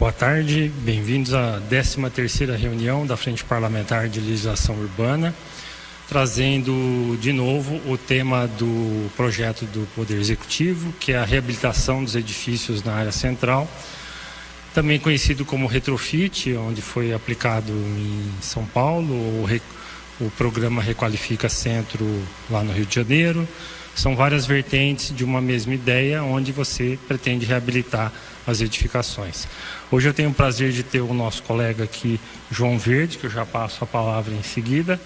Boa tarde, bem-vindos à 13ª reunião da Frente Parlamentar de Legislação Urbana, trazendo de novo o tema do projeto do Poder Executivo, que é a reabilitação dos edifícios na área central, também conhecido como retrofit, onde foi aplicado em São Paulo, o programa Requalifica Centro lá no Rio de Janeiro. São várias vertentes de uma mesma ideia, onde você pretende reabilitar as edificações. Hoje eu tenho o prazer de ter o nosso colega aqui, João Verde, que eu já passo a palavra em seguida,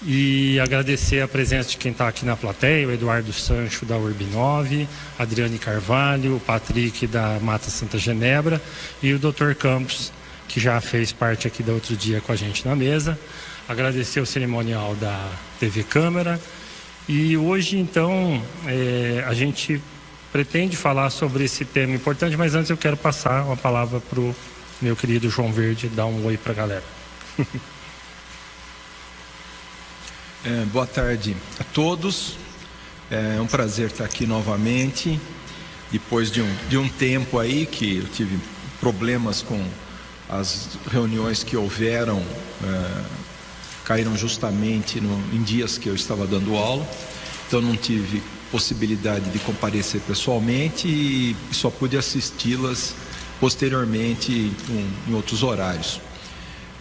e agradecer a presença de quem está aqui na plateia, o Eduardo Sancho da Urbinove, Adriane Carvalho, o Patrick da Mata Santa Genebra e o Dr. Campos, que já fez parte aqui da outro dia com a gente na mesa. Agradecer o cerimonial da TV Câmara. E hoje, então, a gente pretende falar sobre esse tema importante, mas antes eu quero passar uma palavra para o meu querido João Verde, dar um oi para a galera. Boa tarde a todos. É um prazer estar aqui novamente, depois de um tempo aí que eu tive problemas com as reuniões que houveram, caíram justamente em dias que eu estava dando aula, então não tive possibilidade de comparecer pessoalmente e só pude assisti-las posteriormente em outros horários.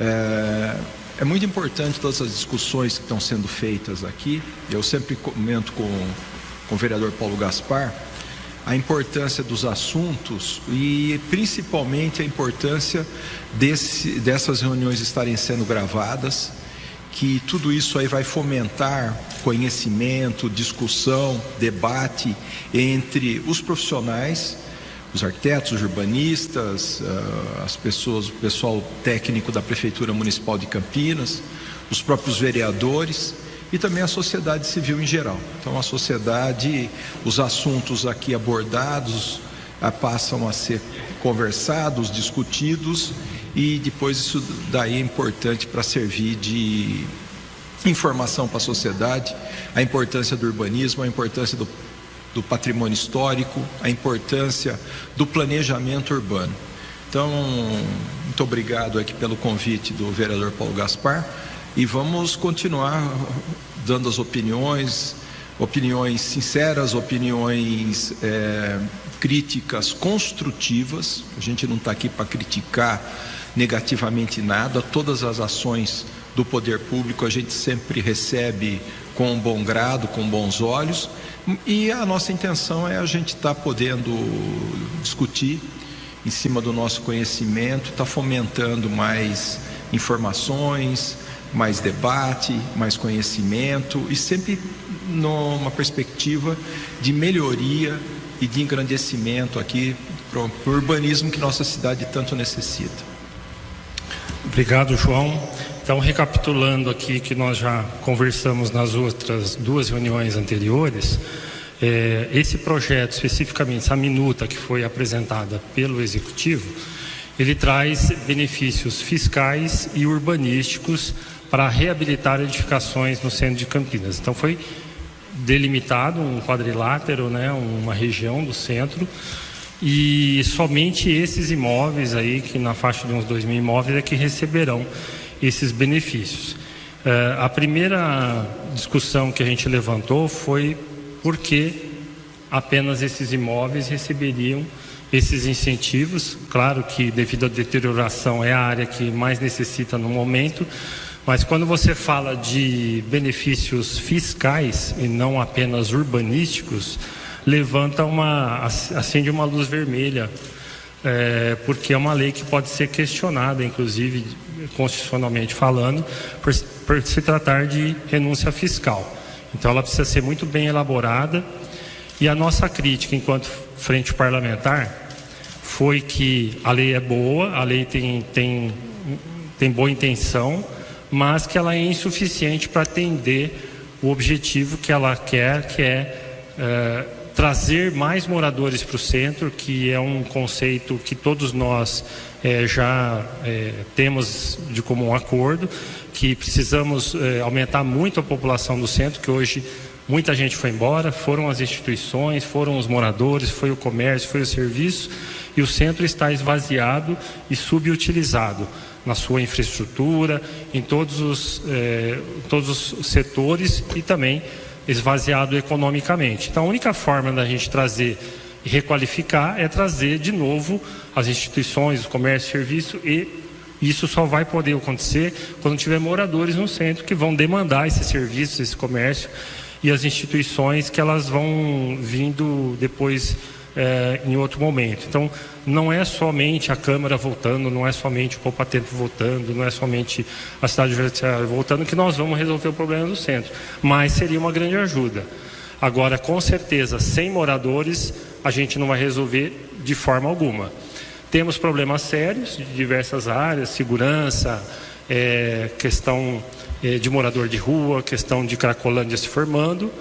É muito importante todas as discussões que estão sendo feitas aqui. Eu sempre comento com o vereador Paulo Gaspar a importância dos assuntos e principalmente a importância dessas reuniões estarem sendo gravadas, que tudo isso aí vai fomentar conhecimento, discussão, debate entre os profissionais, os arquitetos, os urbanistas, as pessoas, o pessoal técnico da Prefeitura Municipal de Campinas, os próprios vereadores e também a sociedade civil em geral. Então a sociedade, os assuntos aqui abordados passam a ser conversados, discutidos, e depois isso daí é importante para servir de informação para a sociedade, a importância do urbanismo, a importância do patrimônio histórico, a importância do planejamento urbano. Então, muito obrigado aqui pelo convite do vereador Paulo Gaspar, e vamos continuar dando as opiniões sinceras, opiniões críticas construtivas. A gente não está aqui para criticar negativamente nada. Todas as ações do poder público a gente sempre recebe com bom grado, com bons olhos, e a nossa intenção é a gente estar podendo discutir em cima do nosso conhecimento, estar fomentando mais informações, mais debate, mais conhecimento, e sempre numa perspectiva de melhoria e de engrandecimento aqui para o urbanismo que nossa cidade tanto necessita. Obrigado, João. Então, recapitulando aqui que nós já conversamos nas outras duas reuniões anteriores, esse projeto, especificamente essa minuta que foi apresentada pelo Executivo, ele traz benefícios fiscais e urbanísticos para reabilitar edificações no centro de Campinas. Então, foi delimitado um quadrilátero, uma região do centro, e somente esses imóveis aí, que na faixa de uns 2.000 imóveis, é que receberão esses benefícios. A primeira discussão que a gente levantou foi por que apenas esses imóveis receberiam esses incentivos. Claro que devido à deterioração é a área que mais necessita no momento, mas quando você fala de benefícios fiscais e não apenas urbanísticos, acende uma luz vermelha, porque é uma lei que pode ser questionada, inclusive constitucionalmente falando, por se tratar de renúncia fiscal. Então ela precisa ser muito bem elaborada, e a nossa crítica enquanto frente parlamentar foi que a lei é boa, a lei tem boa intenção, mas que ela é insuficiente para atender o objetivo que ela quer, que é trazer mais moradores para o centro, que é um conceito que todos nós já temos de comum acordo, que precisamos aumentar muito a população do centro, que hoje Muita gente foi embora, foram as instituições, foram os moradores, foi o comércio, foi o serviço, e o centro está esvaziado e subutilizado na sua infraestrutura, em todos os setores, e também esvaziado economicamente. Então, a única forma da gente trazer e requalificar é trazer de novo as instituições, o comércio e serviço, e isso só vai poder acontecer quando tiver moradores no centro que vão demandar esses serviços, esse comércio, e as instituições que elas vão vindo depois em outro momento. Então, não é somente a Câmara voltando, não é somente o Poupatempo voltando, não é somente a cidade universitária voltando que nós vamos resolver o problema do centro, mas seria uma grande ajuda. Agora, com certeza, sem moradores, a gente não vai resolver de forma alguma. Temos problemas sérios de diversas áreas, segurança, questão de morador de rua, questão de Cracolândia se formando,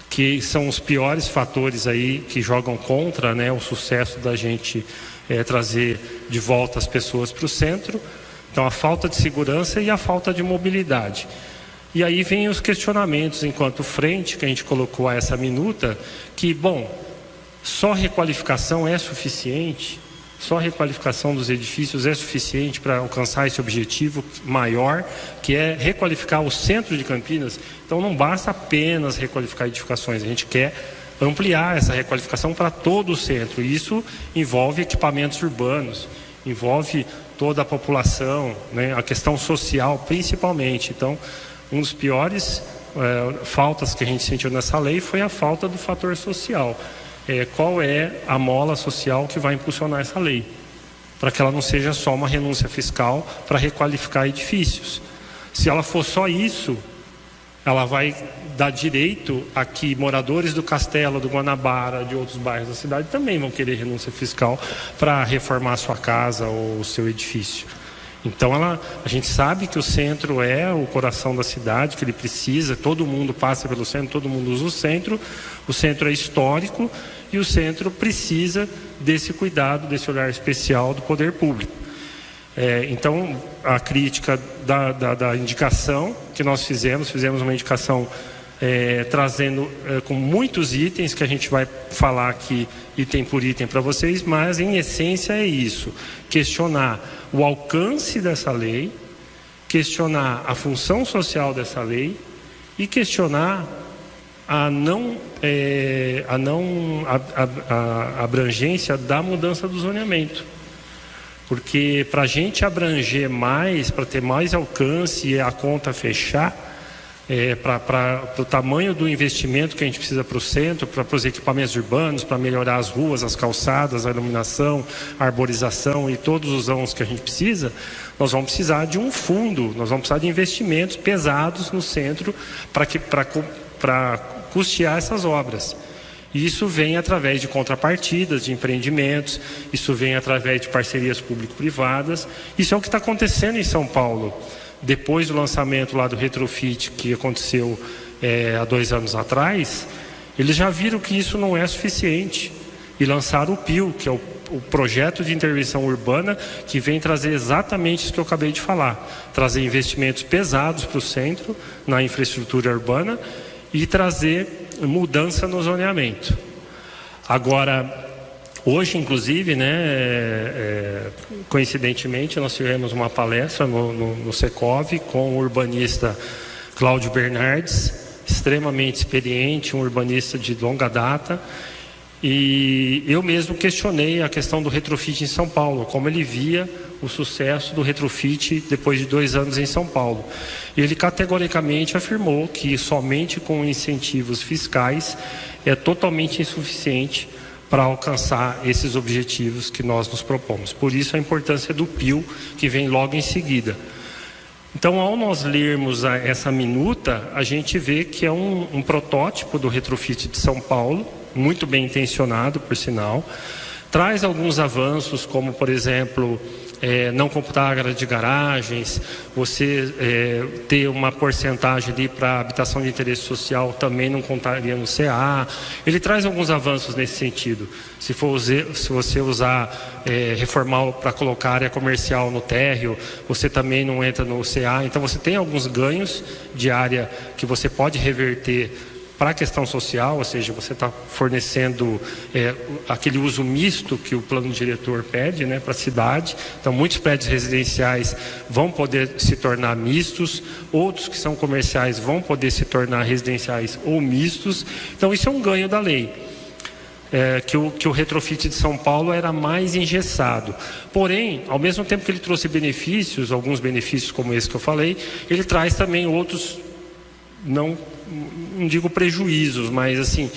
que são os piores fatores aí que jogam contra, né, o sucesso da gente trazer de volta as pessoas para o centro. Então, a falta de segurança e a falta de mobilidade. E aí vem os questionamentos enquanto frente que a gente colocou a essa minuta, que, bom, só requalificação é suficiente? Só a requalificação dos edifícios é suficiente para alcançar esse objetivo maior, que é requalificar o centro de Campinas? Então não basta apenas requalificar edificações, a gente quer ampliar essa requalificação para todo o centro. E isso envolve equipamentos urbanos, envolve toda a população, né? A questão social principalmente. Então, um dos piores faltas que a gente sentiu nessa lei foi a falta do fator social. Qual é a mola social que vai impulsionar essa lei, para que ela não seja só uma renúncia fiscal para requalificar edifícios. Se ela for só isso, ela vai dar direito a que moradores do Castelo, do Guanabara, de outros bairros da cidade também vão querer renúncia fiscal para reformar a sua casa ou o seu edifício. Então a gente sabe que o centro é o coração da cidade, que ele precisa, todo mundo passa pelo centro, todo mundo usa o centro é histórico e o centro precisa desse cuidado, desse olhar especial do poder público. Então a crítica da indicação que nós fizemos uma indicação trazendo com muitos itens que a gente vai falar aqui item por item para vocês, mas em essência é isso: questionar o alcance dessa lei, questionar a função social dessa lei e questionar a abrangência da mudança do zoneamento. Porque para a gente abranger mais, para ter mais alcance e a conta fechar, para o tamanho do investimento que a gente precisa para o centro, para os equipamentos urbanos, para melhorar as ruas, as calçadas, a iluminação, a arborização e todos os ângulos que a gente precisa, nós vamos precisar de um fundo, nós vamos precisar de investimentos pesados no centro para custear essas obras. E isso vem através de contrapartidas, de empreendimentos, isso vem através de parcerias público-privadas. Isso é o que está acontecendo em São Paulo. Depois do lançamento lá do retrofit que aconteceu há 2 anos atrás, eles já viram que isso não é suficiente e lançaram o PIU, que é o projeto de intervenção urbana, que vem trazer exatamente isso que eu acabei de falar, trazer investimentos pesados para o centro, na infraestrutura urbana, e trazer mudança no zoneamento. Agora, hoje, inclusive, coincidentemente, nós tivemos uma palestra no Secov com o urbanista Cláudio Bernardes, extremamente experiente, um urbanista de longa data, e eu mesmo questionei a questão do retrofit em São Paulo, como ele via o sucesso do retrofit depois de 2 anos em São Paulo. E ele categoricamente afirmou que somente com incentivos fiscais é totalmente insuficiente para alcançar esses objetivos que nós nos propomos. Por isso a importância do PIU, que vem logo em seguida. Então, ao nós lermos essa minuta, a gente vê que é um protótipo do retrofit de São Paulo, muito bem intencionado, por sinal. Traz alguns avanços, como, por exemplo, não computar a área de garagens, você ter uma porcentagem ali para habitação de interesse social, também não contaria no CA. Ele traz alguns avanços nesse sentido. Se você usar, reformar para colocar área comercial no térreo, você também não entra no CA. Então você tem alguns ganhos de área que você pode reverter para a questão social, ou seja, você está fornecendo aquele uso misto que o plano diretor pede, né, para a cidade. Então, muitos prédios residenciais vão poder se tornar mistos, outros que são comerciais vão poder se tornar residenciais ou mistos. Então, isso é um ganho da lei. Que o retrofit de São Paulo era mais engessado. Porém, ao mesmo tempo que ele trouxe benefícios, alguns benefícios como esse que eu falei, ele traz também outros, não digo prejuízos, mas assim...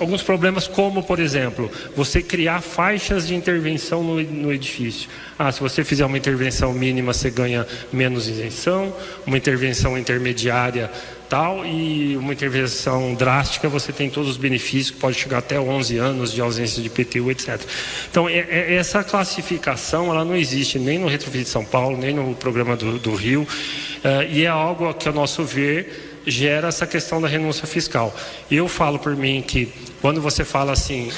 Alguns problemas, como, por exemplo, você criar faixas de intervenção no edifício. Se você fizer uma intervenção mínima, você ganha menos isenção, uma intervenção intermediária tal, e uma intervenção drástica, você tem todos os benefícios, que pode chegar até 11 anos de ausência de IPTU, etc. Então, essa classificação, ela não existe nem no Retrofit de São Paulo, nem no programa do Rio, e é algo que, ao nosso ver, gera essa questão da renúncia fiscal. Eu falo por mim que, quando você fala assim,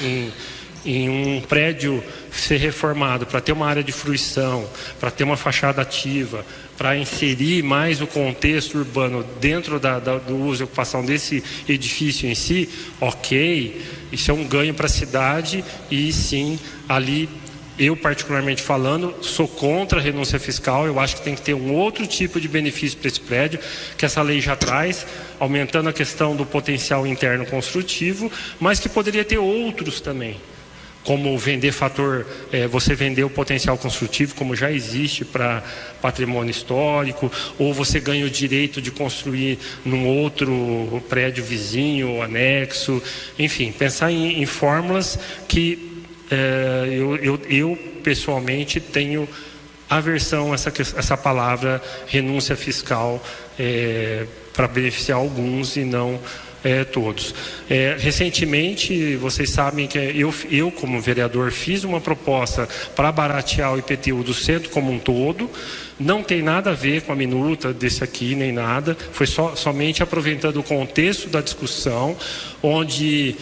em um prédio ser reformado para ter uma área de fruição, para ter uma fachada ativa, para inserir mais o contexto urbano dentro do uso e ocupação desse edifício em si, ok, isso é um ganho para a cidade, e sim, ali, eu particularmente falando, sou contra a renúncia fiscal. Eu acho que tem que ter um outro tipo de benefício para esse prédio, que essa lei já traz, aumentando a questão do potencial interno construtivo, mas que poderia ter outros também, como vender você vender o potencial construtivo, como já existe para patrimônio histórico, ou você ganha o direito de construir num outro prédio vizinho ou anexo, enfim, pensar em fórmulas que eu pessoalmente tenho aversão a essa palavra renúncia fiscal para beneficiar alguns e não todos. Recentemente, vocês sabem que eu como vereador fiz uma proposta para baratear o IPTU do centro como um todo. Não tem nada a ver com a minuta desse aqui, nem nada. Foi somente aproveitando o contexto da discussão, onde,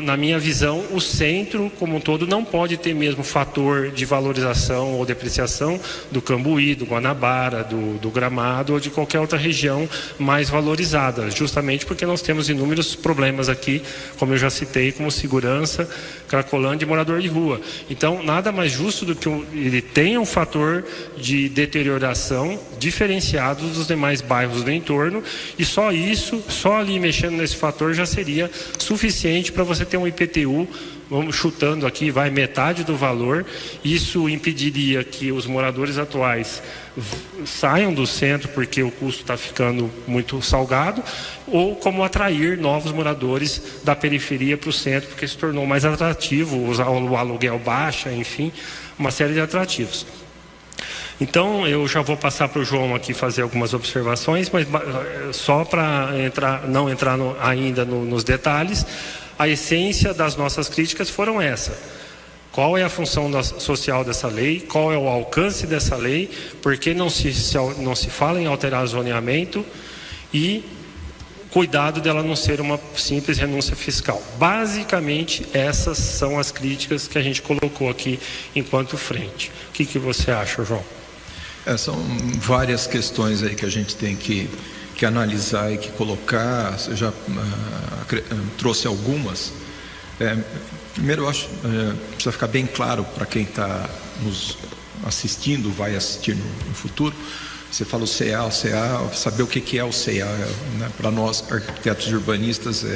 na minha visão, o centro como um todo não pode ter mesmo fator de valorização ou depreciação do Cambuí, do Guanabara, do Gramado ou de qualquer outra região mais valorizada, justamente porque nós temos inúmeros problemas aqui, como eu já citei, como segurança, Cracolândia e morador de rua. Então, nada mais justo do que ele tenha um fator de deterioração diferenciado dos demais bairros do entorno, e só isso, só ali mexendo nesse fator já seria suficiente para você ter um IPTU, vamos chutando aqui, vai metade do valor. Isso impediria que os moradores atuais saiam do centro porque o custo está ficando muito salgado, ou como atrair novos moradores da periferia para o centro, porque se tornou mais atrativo, o aluguel baixa, enfim, uma série de atrativos. Então, eu já vou passar para o João aqui fazer algumas observações, mas só para não entrar ainda nos detalhes, a essência das nossas críticas foram essa. Qual é a função social dessa lei? Qual é o alcance dessa lei? Por que não se fala em alterar zoneamento? E cuidado dela não ser uma simples renúncia fiscal. Basicamente, essas são as críticas que a gente colocou aqui enquanto frente. O que você acha, João? São várias questões aí que a gente tem que analisar e que colocar. Você já trouxe algumas. Primeiro, eu acho precisa ficar bem claro para quem está nos assistindo, vai assistir no futuro. Você fala o CA, saber o que é o CA, né? Para nós, arquitetos e urbanistas,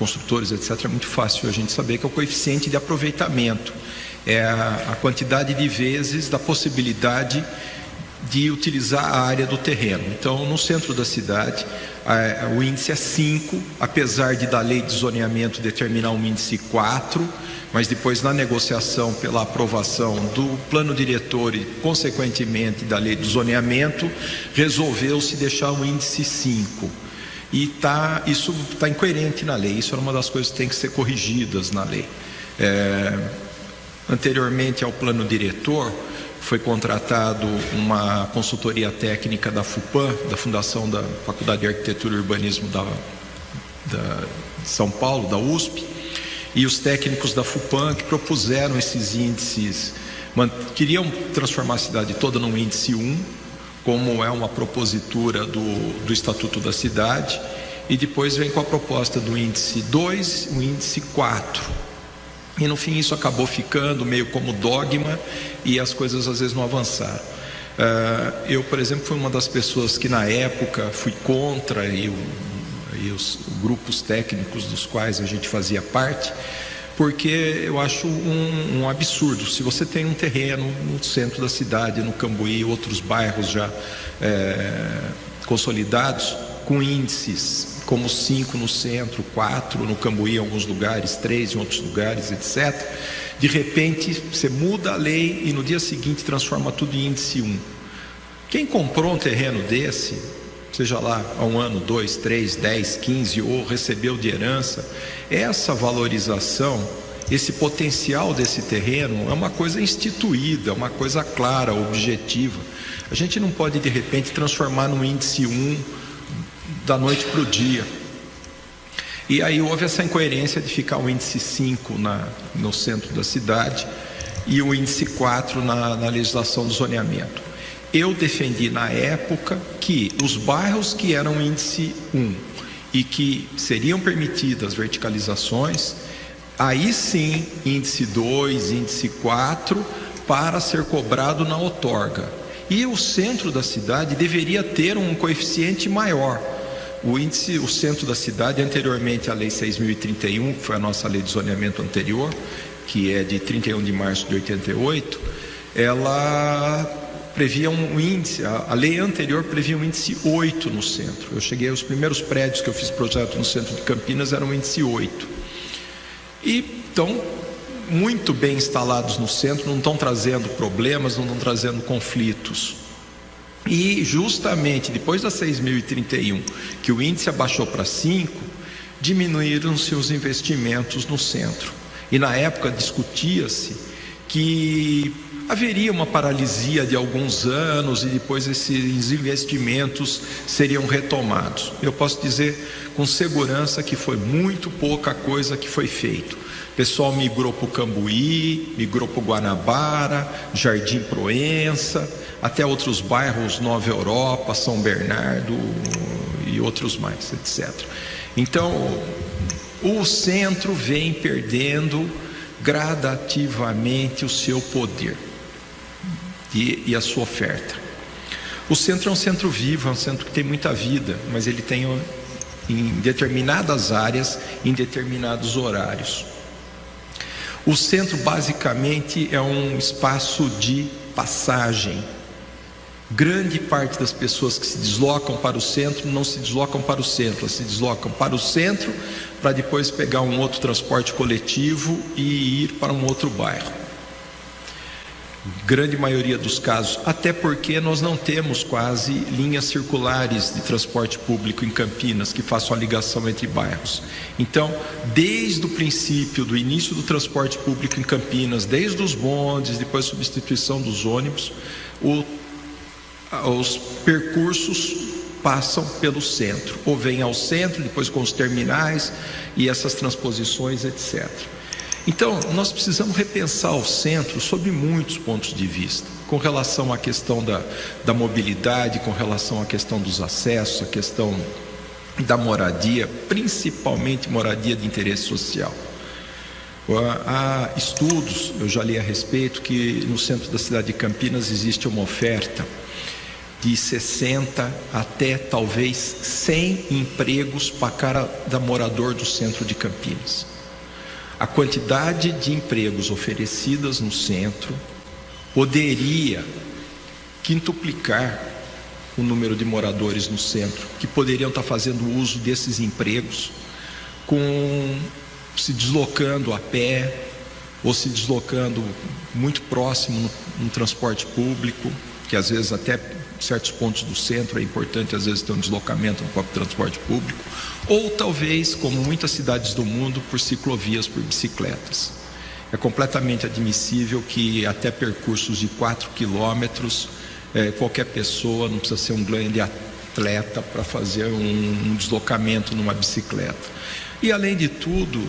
construtores, etc., é muito fácil a gente saber que é o coeficiente de aproveitamento. É a quantidade de vezes da possibilidade de utilizar a área do terreno. Então, no centro da cidade, o índice é 5, apesar de da lei de zoneamento determinar um índice 4, mas depois na negociação pela aprovação do plano diretor e consequentemente da lei de zoneamento, resolveu-se deixar um índice 5. E isso está incoerente na lei. Isso era uma das coisas que tem que ser corrigidas na lei. Anteriormente ao plano diretor, foi contratado uma consultoria técnica da FUPAM, da Fundação da Faculdade de Arquitetura e Urbanismo de São Paulo, da USP, e os técnicos da FUPAM que propuseram esses índices, queriam transformar a cidade toda num índice 1, como é uma propositura do Estatuto da Cidade, e depois vem com a proposta do índice 2, o índice 4. E no fim isso acabou ficando meio como dogma e as coisas às vezes não avançaram. Eu, por exemplo, fui uma das pessoas que na época fui contra, e os grupos técnicos dos quais a gente fazia parte, porque eu acho um absurdo. Se você tem um terreno no centro da cidade, no Cambuí, outros bairros já consolidados, com índices como 5 no centro, 4 no Cambuí em alguns lugares, 3 em outros lugares, etc. De repente você muda a lei e no dia seguinte transforma tudo em índice 1. Quem comprou um terreno desse, seja lá há 1 ano, 2, 3, 10, 15, ou recebeu de herança, essa valorização, esse potencial desse terreno é uma coisa instituída, é uma coisa clara, objetiva. A gente não pode de repente transformar no índice 1 da noite para o dia. E aí houve essa incoerência de ficar o índice 5 no centro da cidade e o índice 4 na legislação do zoneamento. Eu defendi na época que os bairros que eram índice 1 e que seriam permitidas verticalizações, aí sim índice 2, índice 4, para ser cobrado na outorga. E o centro da cidade deveria ter um coeficiente maior. O centro da cidade, anteriormente à Lei 6.031, que foi a nossa lei de zoneamento anterior, que é de 31 de março de 88, ela previa um índice, a lei anterior previa um índice 8 no centro. Os primeiros prédios que eu fiz projeto no centro de Campinas eram um índice 8. E estão muito bem instalados no centro, não estão trazendo problemas, não estão trazendo conflitos. E justamente depois da 6.031, que o índice abaixou para 5, diminuíram-se os investimentos no centro. E na época discutia-se que haveria uma paralisia de alguns anos e depois esses investimentos seriam retomados. Eu posso dizer com segurança que foi muito pouca coisa que foi feito. O pessoal migrou para o Cambuí, migrou para o Guanabara, Jardim Proença, até outros bairros, Nova Europa, São Bernardo e outros mais, etc. Então, o centro vem perdendo gradativamente o seu poder e a sua oferta. O centro é um centro vivo, é um centro que tem muita vida, mas ele tem em determinadas áreas, em determinados horários. O centro basicamente é um espaço de passagem. Grande parte das pessoas que se deslocam para o centro não se deslocam para o centro, elas se deslocam para o centro para depois pegar um outro transporte coletivo e ir para um outro bairro. Grande maioria dos casos, até porque nós não temos quase linhas circulares de transporte público em Campinas que façam a ligação entre bairros. Então, desde o princípio do início do transporte público em Campinas, desde os bondes, depois a substituição dos ônibus, os percursos passam pelo centro, ou vêm ao centro, depois com os terminais e essas transposições, etc. Então, nós precisamos repensar o centro sob muitos pontos de vista, com relação à questão da mobilidade, com relação à questão dos acessos, a questão da moradia, principalmente moradia de interesse social. Há estudos, eu já li a respeito, que no centro da cidade de Campinas existe uma oferta de 60 até talvez 100 empregos para cada morador do centro de Campinas. A quantidade de empregos oferecidas no centro poderia quintuplicar o número de moradores no centro, que poderiam estar fazendo uso desses empregos, se deslocando a pé, ou se deslocando muito próximo no transporte público, que às vezes até certos pontos do centro é importante às vezes ter um deslocamento no próprio transporte público, ou talvez, como muitas cidades do mundo, por ciclovias, por bicicletas. É completamente admissível que até percursos de 4 quilômetros, qualquer pessoa, não precisa ser um grande atleta para fazer um deslocamento numa bicicleta. E além de tudo,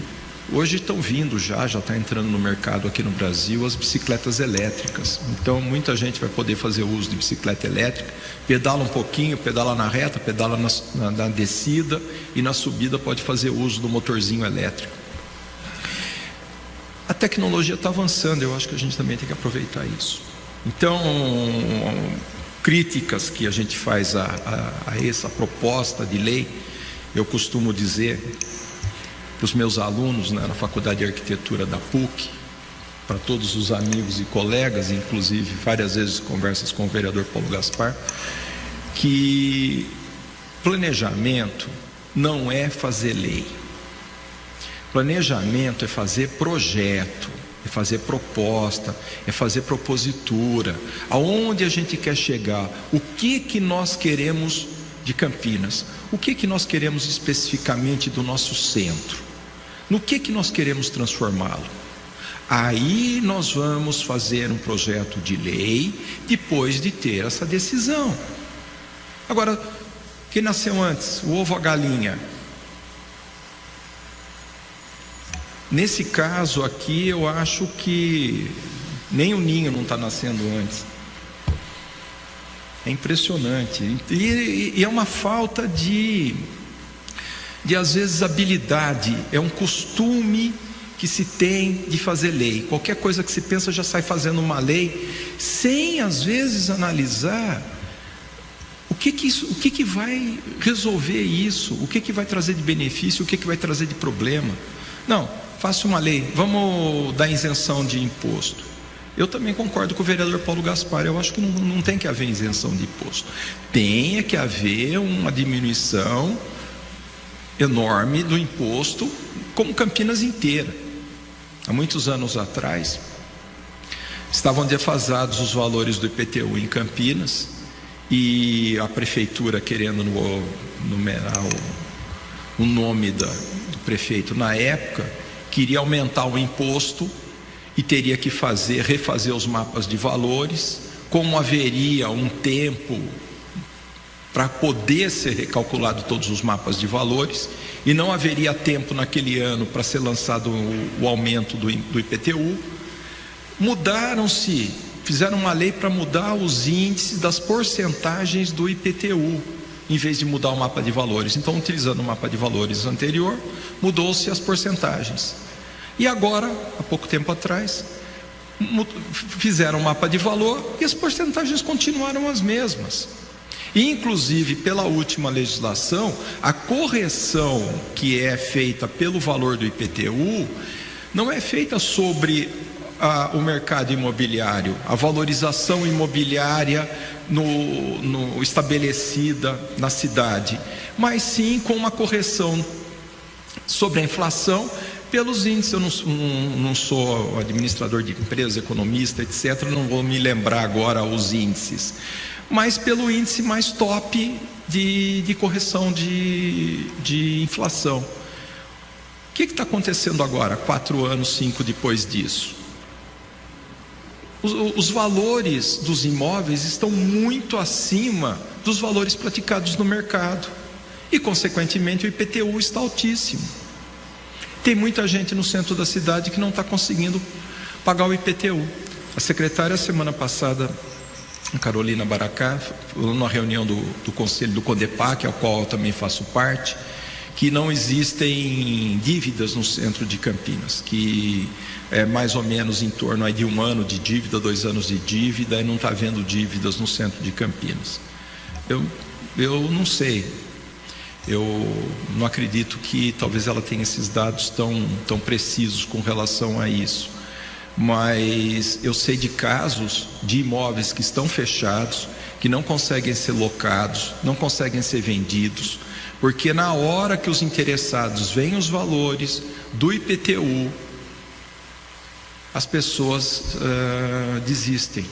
Hoje estão vindo já está entrando no mercado aqui no Brasil as bicicletas elétricas. Então muita gente vai poder fazer uso de bicicleta elétrica, pedala um pouquinho, pedala na reta, pedala na descida, e na subida pode fazer uso do motorzinho elétrico. A tecnologia está avançando, eu acho que a gente também tem que aproveitar isso. Então, críticas que a gente faz a essa proposta de lei, eu costumo dizer para os meus alunos, né, na Faculdade de Arquitetura da PUC, para todos os amigos e colegas, inclusive várias vezes conversas com o vereador Paulo Gaspar, que planejamento não é fazer lei. Planejamento é fazer projeto, é fazer proposta, é fazer propositura, aonde a gente quer chegar, o que nós queremos de Campinas, o que nós queremos especificamente do nosso centro, no que nós queremos transformá-lo. Aí nós vamos fazer um projeto de lei depois de ter essa decisão. Agora, quem nasceu antes, o ovo ou a galinha? Nesse caso aqui, eu acho que nem o ninho não está nascendo antes. É impressionante. E é uma falta de às vezes habilidade, é um costume que se tem de fazer lei. Qualquer coisa que se pensa já sai fazendo uma lei, sem às vezes analisar o que vai resolver isso, o que vai trazer de benefício, o que vai trazer de problema. Não, faça uma lei, vamos dar isenção de imposto. Eu também concordo com o vereador Paulo Gaspar, eu acho que não tem que haver isenção de imposto, tem que haver uma diminuição enorme do imposto, como Campinas inteira. Há muitos anos atrás estavam defasados os valores do IPTU em Campinas, e a prefeitura, querendo numerar o nome do prefeito na época, queria aumentar o imposto e teria que refazer os mapas de valores. Como haveria um tempo para poder ser recalculado todos os mapas de valores, e não haveria tempo naquele ano para ser lançado o aumento do IPTU, fizeram uma lei para mudar os índices das porcentagens do IPTU, em vez de mudar o mapa de valores. Então, utilizando o mapa de valores anterior, mudou-se as porcentagens. E agora, há pouco tempo atrás, fizeram um mapa de valor e as porcentagens continuaram as mesmas. E, inclusive, pela última legislação, a correção que é feita pelo valor do IPTU não é feita sobre o mercado imobiliário, a valorização imobiliária estabelecida na cidade, mas sim com uma correção sobre a inflação pelos índices. Eu não sou administrador de empresa, economista, etc., não vou me lembrar agora os índices, mas pelo índice mais top de correção de inflação. O que está acontecendo agora, 4 anos, 5 depois disso? Os valores dos imóveis estão muito acima dos valores praticados no mercado, e consequentemente o IPTU está altíssimo. Tem muita gente no centro da cidade que não está conseguindo pagar o IPTU. A secretária, semana passada, Carolina Baracá, numa reunião do Conselho do CONDEPAC, ao qual eu também faço parte, que não existem dívidas no centro de Campinas, que é mais ou menos em torno aí de 1 ano de dívida, 2 anos de dívida, e não está havendo dívidas no centro de Campinas. Eu não sei, eu não acredito que talvez ela tenha esses dados tão precisos com relação a isso, mas eu sei de casos de imóveis que estão fechados, que não conseguem ser locados, não conseguem ser vendidos, porque na hora que os interessados veem os valores do IPTU, as pessoas desistem.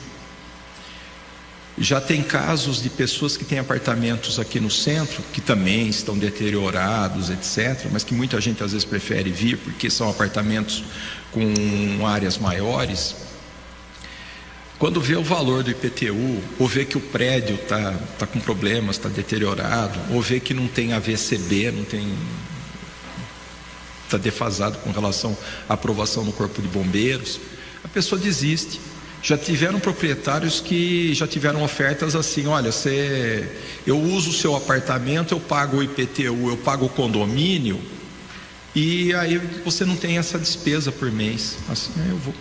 Já tem casos de pessoas que têm apartamentos aqui no centro, que também estão deteriorados, etc., mas que muita gente às vezes prefere vir, porque são apartamentos com áreas maiores. Quando vê o valor do IPTU, ou vê que o prédio está com problemas, está deteriorado, ou vê que não tem AVCB, não tem está defasado com relação à aprovação no Corpo de Bombeiros, a pessoa desiste. Já tiveram proprietários que já tiveram ofertas assim: olha, eu uso o seu apartamento, eu pago o IPTU, eu pago o condomínio, e aí você não tem essa despesa por mês. Assim, eu vou.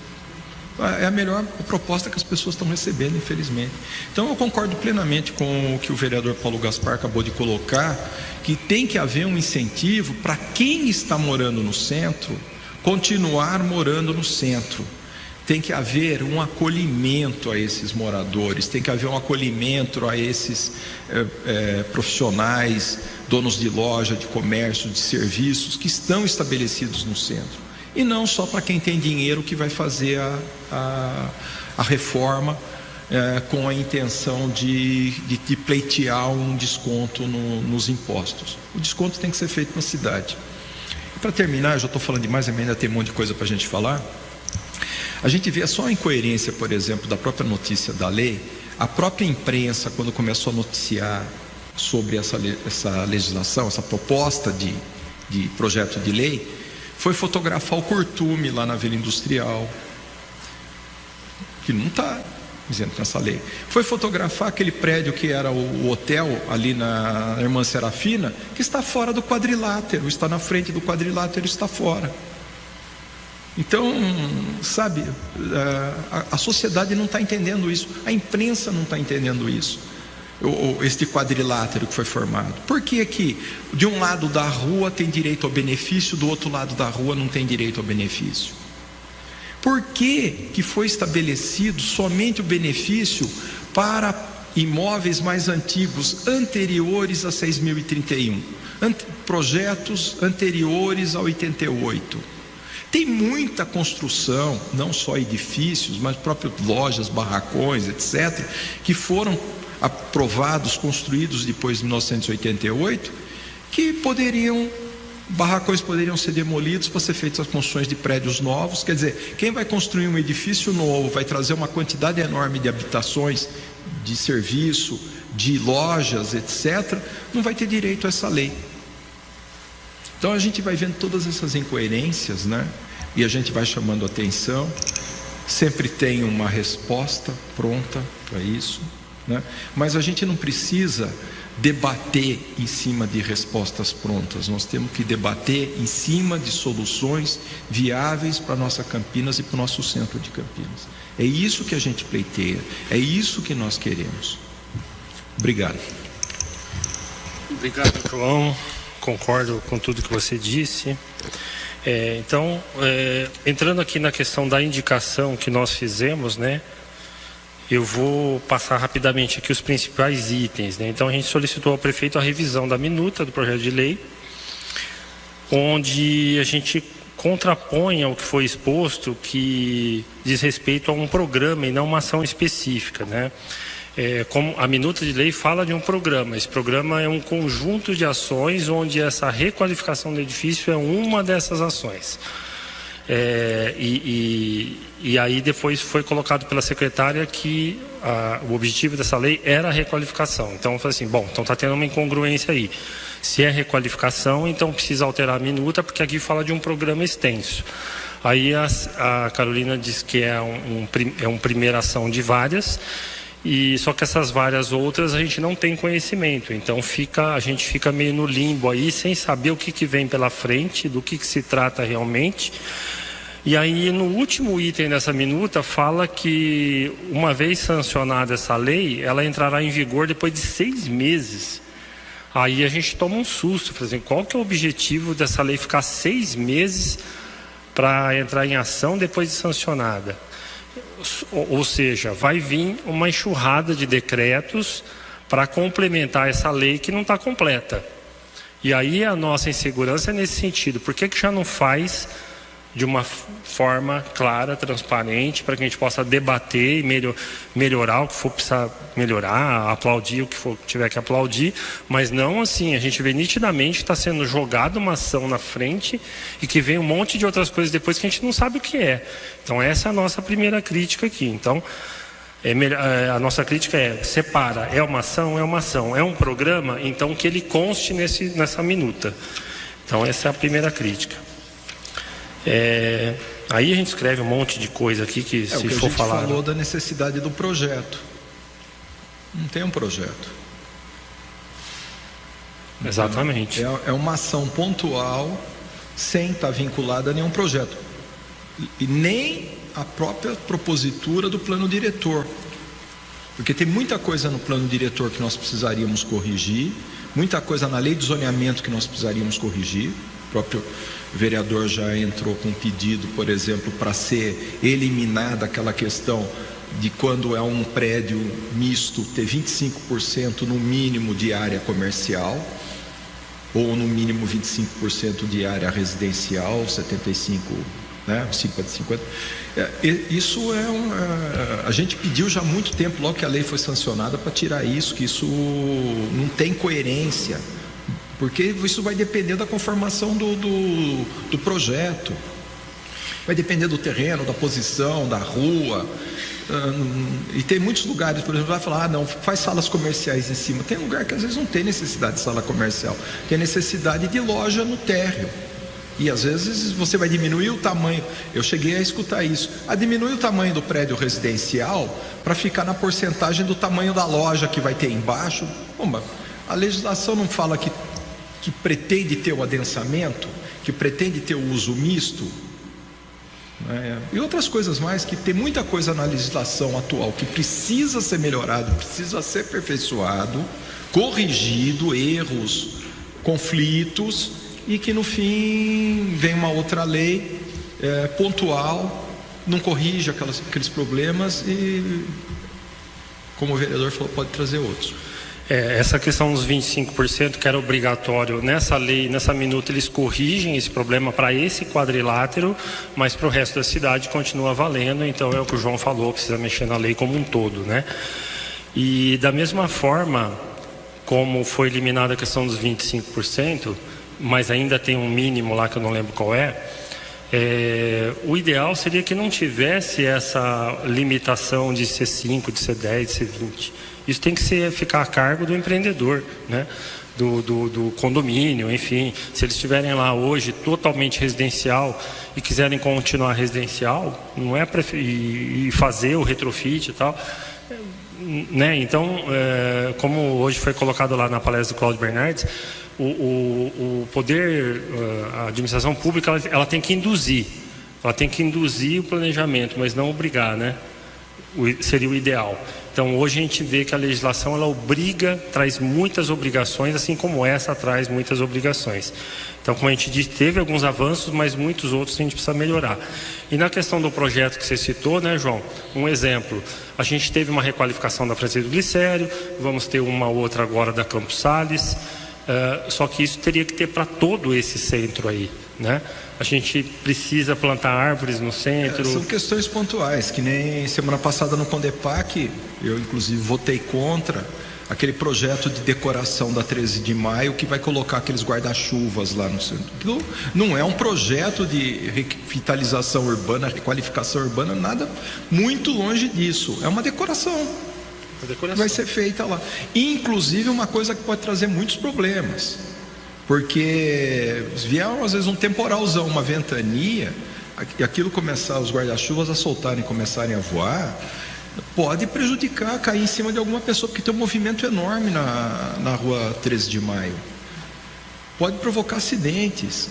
É a melhor proposta que as pessoas estão recebendo, infelizmente. Então eu concordo plenamente com o que o vereador Paulo Gaspar acabou de colocar, que tem que haver um incentivo para quem está morando no centro continuar morando no centro. Tem que haver um acolhimento a esses moradores, tem que haver um acolhimento a esses profissionais, donos de loja, de comércio, de serviços que estão estabelecidos no centro. E não só para quem tem dinheiro que vai fazer a reforma com a intenção de pleitear um desconto nos impostos. O desconto tem que ser feito na cidade. E para terminar, eu já estou falando demais, ainda tem um monte de coisa para a gente falar. A gente vê só a incoerência, por exemplo, da própria notícia da lei. A própria imprensa, quando começou a noticiar sobre essa legislação, essa proposta de projeto de lei, foi fotografar o curtume lá na Vila Industrial, que não está isento nessa lei. Foi fotografar aquele prédio que era o hotel ali na Irmã Serafina, que está fora do quadrilátero, está na frente do quadrilátero, está fora. Então, sabe, a sociedade não está entendendo isso, a imprensa não está entendendo isso, este quadrilátero que foi formado. Por que que de um lado da rua tem direito ao benefício, do outro lado da rua não tem direito ao benefício? Por que foi estabelecido somente o benefício para imóveis mais antigos, anteriores a 6.031, projetos anteriores a 88? Tem muita construção, não só edifícios, mas próprias lojas, barracões, etc., que foram aprovados, construídos depois de 1988, que barracões poderiam ser demolidos para ser feitas as construções de prédios novos. Quer dizer, quem vai construir um edifício novo, vai trazer uma quantidade enorme de habitações, de serviço, de lojas, etc., não vai ter direito a essa lei. Então a gente vai vendo todas essas incoerências, né? E a gente vai chamando atenção. Sempre tem uma resposta pronta para isso, né? Mas a gente não precisa debater em cima de respostas prontas. Nós temos que debater em cima de soluções viáveis para a nossa Campinas e para o nosso centro de Campinas. É isso que a gente pleiteia, é isso que nós queremos. Obrigado. Obrigado, João. Concordo com tudo que você disse. Então, entrando aqui na questão da indicação que nós fizemos, né? Eu vou passar rapidamente aqui os principais itens, né? Então, a gente solicitou ao prefeito a revisão da minuta do projeto de lei, onde a gente contrapõe ao que foi exposto, que diz respeito a um programa e não uma ação específica, né? Como a minuta de lei fala de um programa, esse programa é um conjunto de ações onde essa requalificação do edifício é uma dessas ações. E aí depois foi colocado pela secretária que o objetivo dessa lei era a requalificação. Então eu falei assim, então está tendo uma incongruência aí. Se é requalificação, então precisa alterar a minuta, porque aqui fala de um programa extenso. Aí a Carolina diz que é uma primeira ação de várias, e só que essas várias outras a gente não tem conhecimento, então a gente fica meio no limbo aí, sem saber o que vem pela frente, do que se trata realmente. E aí no último item dessa minuta fala que uma vez sancionada essa lei, ela entrará em vigor depois de 6 meses. Aí a gente toma um susto, fala assim, qual que é o objetivo dessa lei ficar 6 meses para entrar em ação depois de sancionada? Ou seja, vai vir uma enxurrada de decretos para complementar essa lei que não está completa. E aí a nossa insegurança é nesse sentido. Por que já não faz de uma forma clara, transparente, para que a gente possa debater e melhorar o que for precisar melhorar, aplaudir o que for tiver que aplaudir, mas não assim, a gente vê nitidamente que está sendo jogada uma ação na frente e que vem um monte de outras coisas depois que a gente não sabe o que é. Então essa é a nossa primeira crítica aqui. Então a nossa crítica separa, é uma ação, é um programa, então que ele conste nessa minuta. Então essa é a primeira crítica. Aí a gente escreve um monte de coisa aqui que se for falar... A gente falou da necessidade do projeto. Não tem um projeto. Exatamente. É uma ação pontual sem estar vinculada a nenhum projeto. E nem a própria propositura do plano diretor. Porque tem muita coisa no plano diretor que nós precisaríamos corrigir, muita coisa na lei de zoneamento que nós precisaríamos corrigir. O próprio vereador já entrou com um pedido, por exemplo, para ser eliminada aquela questão de quando é um prédio misto ter 25% no mínimo de área comercial, ou no mínimo 25% de área residencial, 75%, né, 50-50. Isso a gente pediu já há muito tempo, logo que a lei foi sancionada, para tirar isso, que isso não tem coerência, porque isso vai depender da conformação do projeto, vai depender do terreno, da posição, da rua. E tem muitos lugares, por exemplo, vai falar, não, faz salas comerciais em cima. Tem lugar que às vezes não tem necessidade de sala comercial, tem necessidade de loja no térreo. E às vezes você vai diminuir o tamanho. Eu cheguei a escutar isso. Diminui o tamanho do prédio residencial para ficar na porcentagem do tamanho da loja que vai ter embaixo. A legislação não fala que pretende ter o adensamento, que pretende ter o uso misto, e outras coisas mais, que tem muita coisa na legislação atual que precisa ser melhorado, precisa ser aperfeiçoado, corrigido, erros, conflitos, e que no fim vem uma outra lei pontual, não corrige aqueles problemas e, como o vereador falou, pode trazer outros. Essa questão dos 25% que era obrigatório, nessa lei, nessa minuta, eles corrigem esse problema para esse quadrilátero, mas para o resto da cidade continua valendo. Então é o que o João falou, precisa mexer na lei como um todo, né? E da mesma forma, como foi eliminada a questão dos 25%, mas ainda tem um mínimo lá que eu não lembro qual o ideal seria que não tivesse essa limitação de ser 5, de ser 10, de ser 20. Isso tem que ficar a cargo do empreendedor, né? Do condomínio, enfim. Se eles estiverem lá hoje totalmente residencial e quiserem continuar residencial, não é e fazer o retrofit e tal, né? Então, como hoje foi colocado lá na palestra do Cláudio Bernardes, o poder, a administração pública, ela tem que induzir. Ela tem que induzir o planejamento, mas não obrigar, né? Seria o ideal. Então hoje a gente vê que a legislação ela traz muitas obrigações, assim como essa traz muitas obrigações. Então, como a gente disse, teve alguns avanços, mas muitos outros a gente precisa melhorar. E na questão do projeto que você citou, né, João? Um exemplo, a gente teve uma requalificação da Francisco Glicério, vamos ter uma outra agora da Campos Sales, só que isso teria que ter para todo esse centro aí, né? A gente precisa plantar árvores no centro. São questões pontuais, que nem semana passada no Condepac, eu inclusive votei contra aquele projeto de decoração da 13 de maio que vai colocar aqueles guarda-chuvas lá no centro. Aquilo não é um projeto de revitalização urbana, requalificação urbana, nada muito longe disso. É uma decoração. Vai ser feita lá. Inclusive uma coisa que pode trazer muitos problemas. Porque se vier às vezes um temporalzão, uma ventania, e aquilo começar, os guarda-chuvas a soltarem, começarem a voar, pode prejudicar, cair em cima de alguma pessoa, porque tem um movimento enorme na rua 13 de maio. Pode provocar acidentes.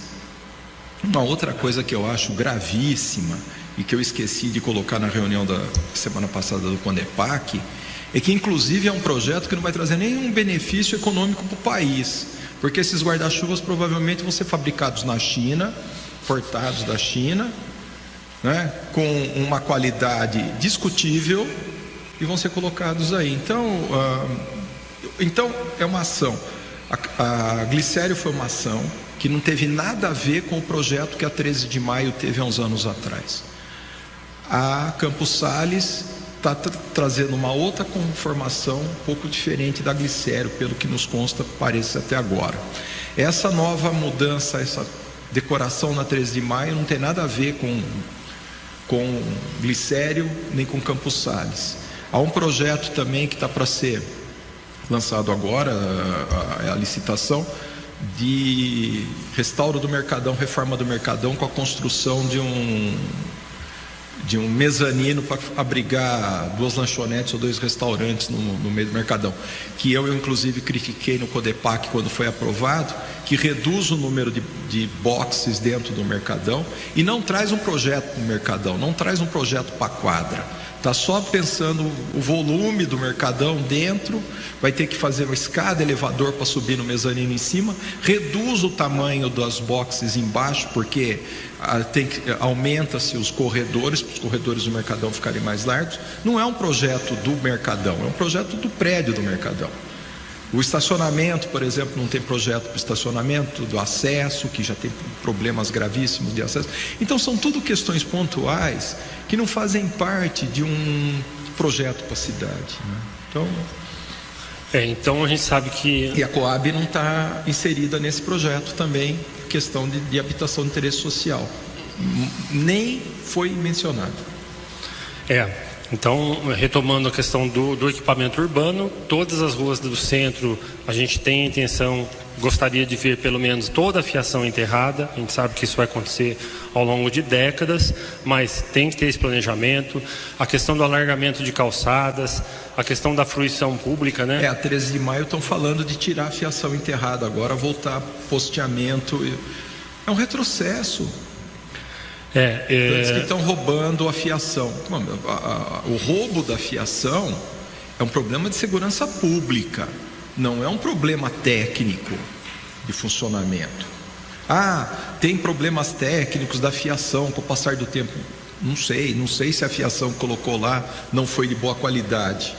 Uma outra coisa que eu acho gravíssima e que eu esqueci de colocar na reunião da semana passada do Condepac, é que inclusive é um projeto que não vai trazer nenhum benefício econômico para o país. Porque esses guarda-chuvas provavelmente vão ser fabricados na China, importados da China, né, com uma qualidade discutível, e vão ser colocados aí. Então é uma ação. A Glicério foi uma ação que não teve nada a ver com o projeto que a 13 de maio teve há uns anos atrás. A Campos Sales está trazendo uma outra conformação um pouco diferente da Glicério, pelo que nos consta, parece até agora. Essa nova mudança, essa decoração na 13 de maio não tem nada a ver com Glicério nem com Campos Sales. Há um projeto também que está para ser lançado agora, a licitação, de restauro do Mercadão, reforma do Mercadão, com a construção de um mezanino para abrigar 2 lanchonetes ou 2 restaurantes no meio do Mercadão, que eu inclusive critiquei no CODEPAC quando foi aprovado, que reduz o número de boxes dentro do Mercadão e não traz um projeto no Mercadão, não traz um projeto para a quadra. Está só pensando o volume do Mercadão dentro, vai ter que fazer uma escada, elevador para subir no mezanino em cima, reduz o tamanho das boxes embaixo, porque aumenta-se os corredores, para os corredores do Mercadão ficarem mais largos. Não é um projeto do Mercadão, é um projeto do prédio do Mercadão. O estacionamento, por exemplo, não tem projeto para o estacionamento, do acesso, que já tem problemas gravíssimos de acesso. Então são tudo questões pontuais que não fazem parte de um projeto para a cidade, né? Então a gente sabe que... E a Coab não está inserida nesse projeto também, questão de habitação de interesse social. Nem foi mencionado. Então, retomando a questão do equipamento urbano, todas as ruas do centro, a gente tem a intenção, gostaria de ver pelo menos toda a fiação enterrada. A gente sabe que isso vai acontecer ao longo de décadas, mas tem que ter esse planejamento. A questão do alargamento de calçadas, a questão da fruição pública, né? A 13 de maio estão falando de tirar a fiação enterrada agora, voltar posteamento. É um retrocesso. Eles que estão roubando a fiação. O roubo da fiação é um problema de segurança pública, não é um problema técnico de funcionamento. Tem problemas técnicos da fiação com o passar do tempo. Não sei se a fiação que colocou lá não foi de boa qualidade,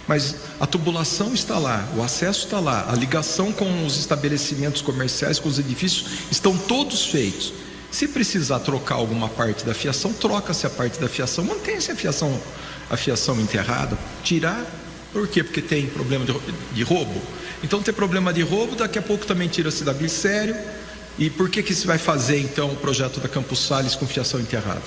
mas a tubulação está lá, o acesso está lá, a ligação com os estabelecimentos comerciais, com os edifícios, estão todos feitos. Se precisar trocar alguma parte da fiação, troca-se a parte da fiação, mantém-se a fiação enterrada. Tirar, por quê? Porque tem problema de roubo. Então tem problema de roubo, daqui a pouco também tira-se da glicério. E por que se vai fazer então o projeto da Campos Sales com fiação enterrada?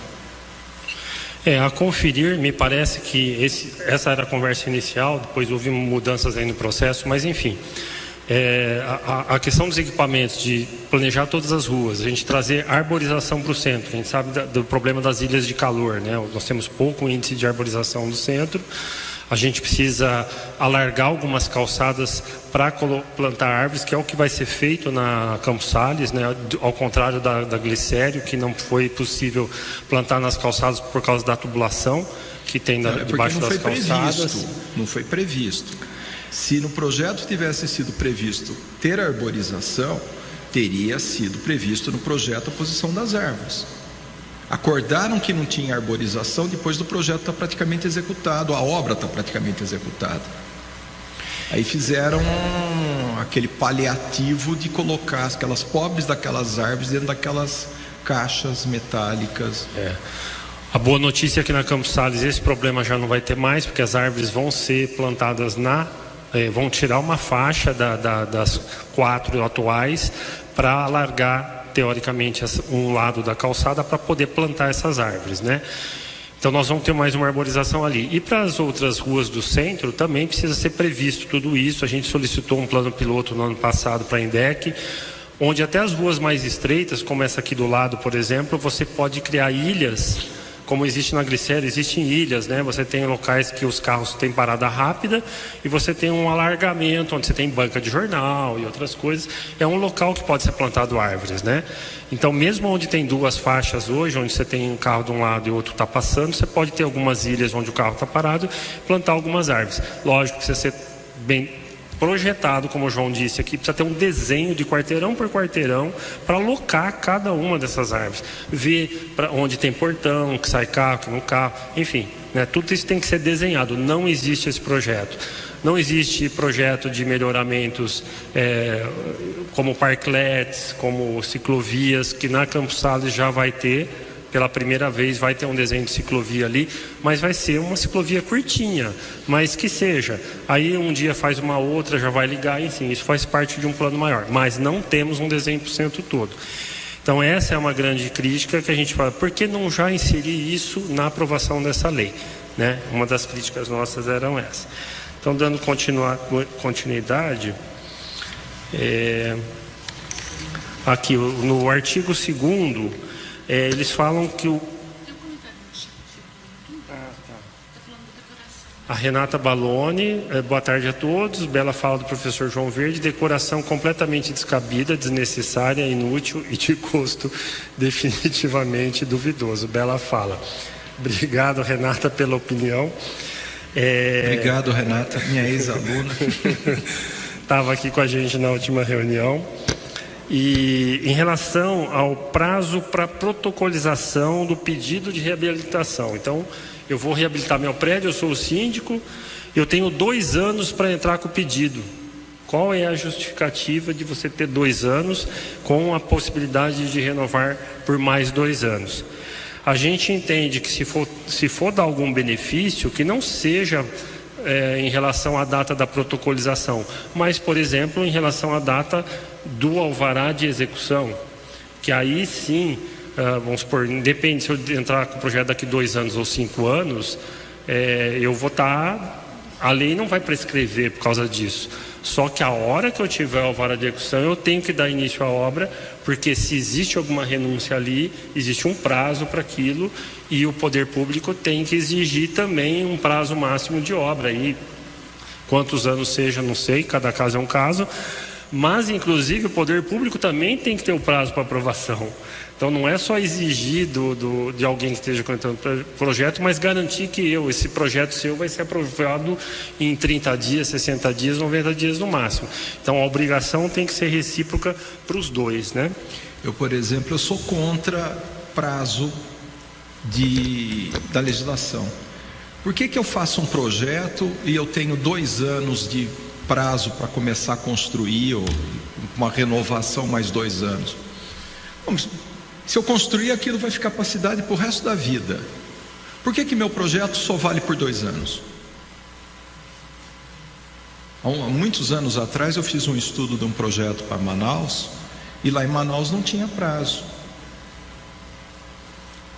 A conferir, me parece que essa era a conversa inicial, depois houve mudanças aí no processo, mas enfim... A questão dos equipamentos, de planejar todas as ruas, a gente trazer arborização para o centro. A gente sabe do problema das ilhas de calor, né? Nós temos pouco índice de arborização no centro. A gente precisa alargar algumas calçadas para plantar árvores, que é o que vai ser feito na Campos Sales, né? Ao contrário da Glicério, que não foi possível plantar nas calçadas por causa da tubulação que tem debaixo das calçadas. Não foi previsto. Se no projeto tivesse sido previsto ter arborização, teria sido previsto no projeto a posição das árvores. Acordaram que não tinha arborização, depois do projeto está praticamente executado, a obra está praticamente executada. Aí fizeram aquele paliativo de colocar aquelas pobres daquelas árvores dentro daquelas caixas metálicas. A boa notícia é que na Campos Sales esse problema já não vai ter mais, porque as árvores vão ser plantadas vão tirar uma faixa das 4 atuais para alargar teoricamente um lado da calçada para poder plantar essas árvores, né? Então nós vamos ter mais uma arborização ali. E para as outras ruas do centro também precisa ser previsto tudo isso. A gente solicitou um plano piloto no ano passado para a INDEC, onde até as ruas mais estreitas, como essa aqui do lado, por exemplo, você pode criar ilhas. Como existe na Glicério, existem ilhas, né? Você tem locais que os carros têm parada rápida e você tem um alargamento, onde você tem banca de jornal e outras coisas. É um local que pode ser plantado árvores, né? Então, mesmo onde tem 2 faixas hoje, onde você tem um carro de um lado e o outro está passando, você pode ter algumas ilhas onde o carro está parado e plantar algumas árvores. Lógico que precisa ser bem projetado, como o João disse aqui, precisa ter um desenho de quarteirão por quarteirão para alocar cada uma dessas árvores, ver para onde tem portão, que sai carro, que não carro, enfim, né? Tudo isso tem que ser desenhado. Não existe esse projeto. Não existe projeto de melhoramentos como parklets, como ciclovias, que na Campos Sales já vai ter. Pela primeira vez vai ter um desenho de ciclovia ali, mas vai ser uma ciclovia curtinha, mas que seja. Aí um dia faz uma outra, já vai ligar, enfim, isso faz parte de um plano maior. Mas não temos um desenho para o centro todo. Então essa é uma grande crítica que a gente fala, por que não já inserir isso na aprovação dessa lei? Né? Uma das críticas nossas eram essa. Então, dando continuidade... Aqui, no artigo 2º, eles falam que a Renata Balloni, boa tarde a todos. Bela fala do professor João Verde, decoração completamente descabida, desnecessária, inútil e de custo definitivamente duvidoso. Bela fala. Obrigado, Renata, pela opinião. Obrigado, Renata, minha ex-aluna. Estava aqui com a gente na última reunião. E em relação ao prazo para protocolização do pedido de reabilitação, então eu vou reabilitar meu prédio, eu sou o síndico, eu tenho 2 anos para entrar com o pedido. Qual é a justificativa de você ter 2 anos com a possibilidade de renovar por mais 2 anos? A gente entende que se for dar algum benefício, que não seja em relação à data da protocolização, mas, por exemplo, em relação à data do alvará de execução, que aí sim, vamos supor, depende se eu entrar com o projeto daqui 2 anos ou 5 anos, eu vou estar, a lei não vai prescrever por causa disso. Só que a hora que eu tiver o alvará de execução, eu tenho que dar início à obra, porque se existe alguma renúncia ali, existe um prazo para aquilo, e o poder público tem que exigir também um prazo máximo de obra. E quantos anos seja, não sei, cada caso é um caso, mas inclusive o poder público também tem que ter o prazo para aprovação. Então não é só exigir de alguém que esteja coletando projeto, mas garantir que esse projeto seu vai ser aprovado em 30 dias, 60 dias, 90 dias no máximo. Então a obrigação tem que ser recíproca para os dois, né? Eu, por exemplo, eu sou contra prazo da legislação. Por que eu faço um projeto e eu tenho 2 anos de prazo para começar a construir, ou uma renovação mais 2 anos? Se eu construir aquilo, vai ficar para a cidade para o resto da vida. Por que meu projeto só vale por 2 anos? Há muitos anos atrás eu fiz um estudo de um projeto para Manaus, e lá em Manaus não tinha prazo.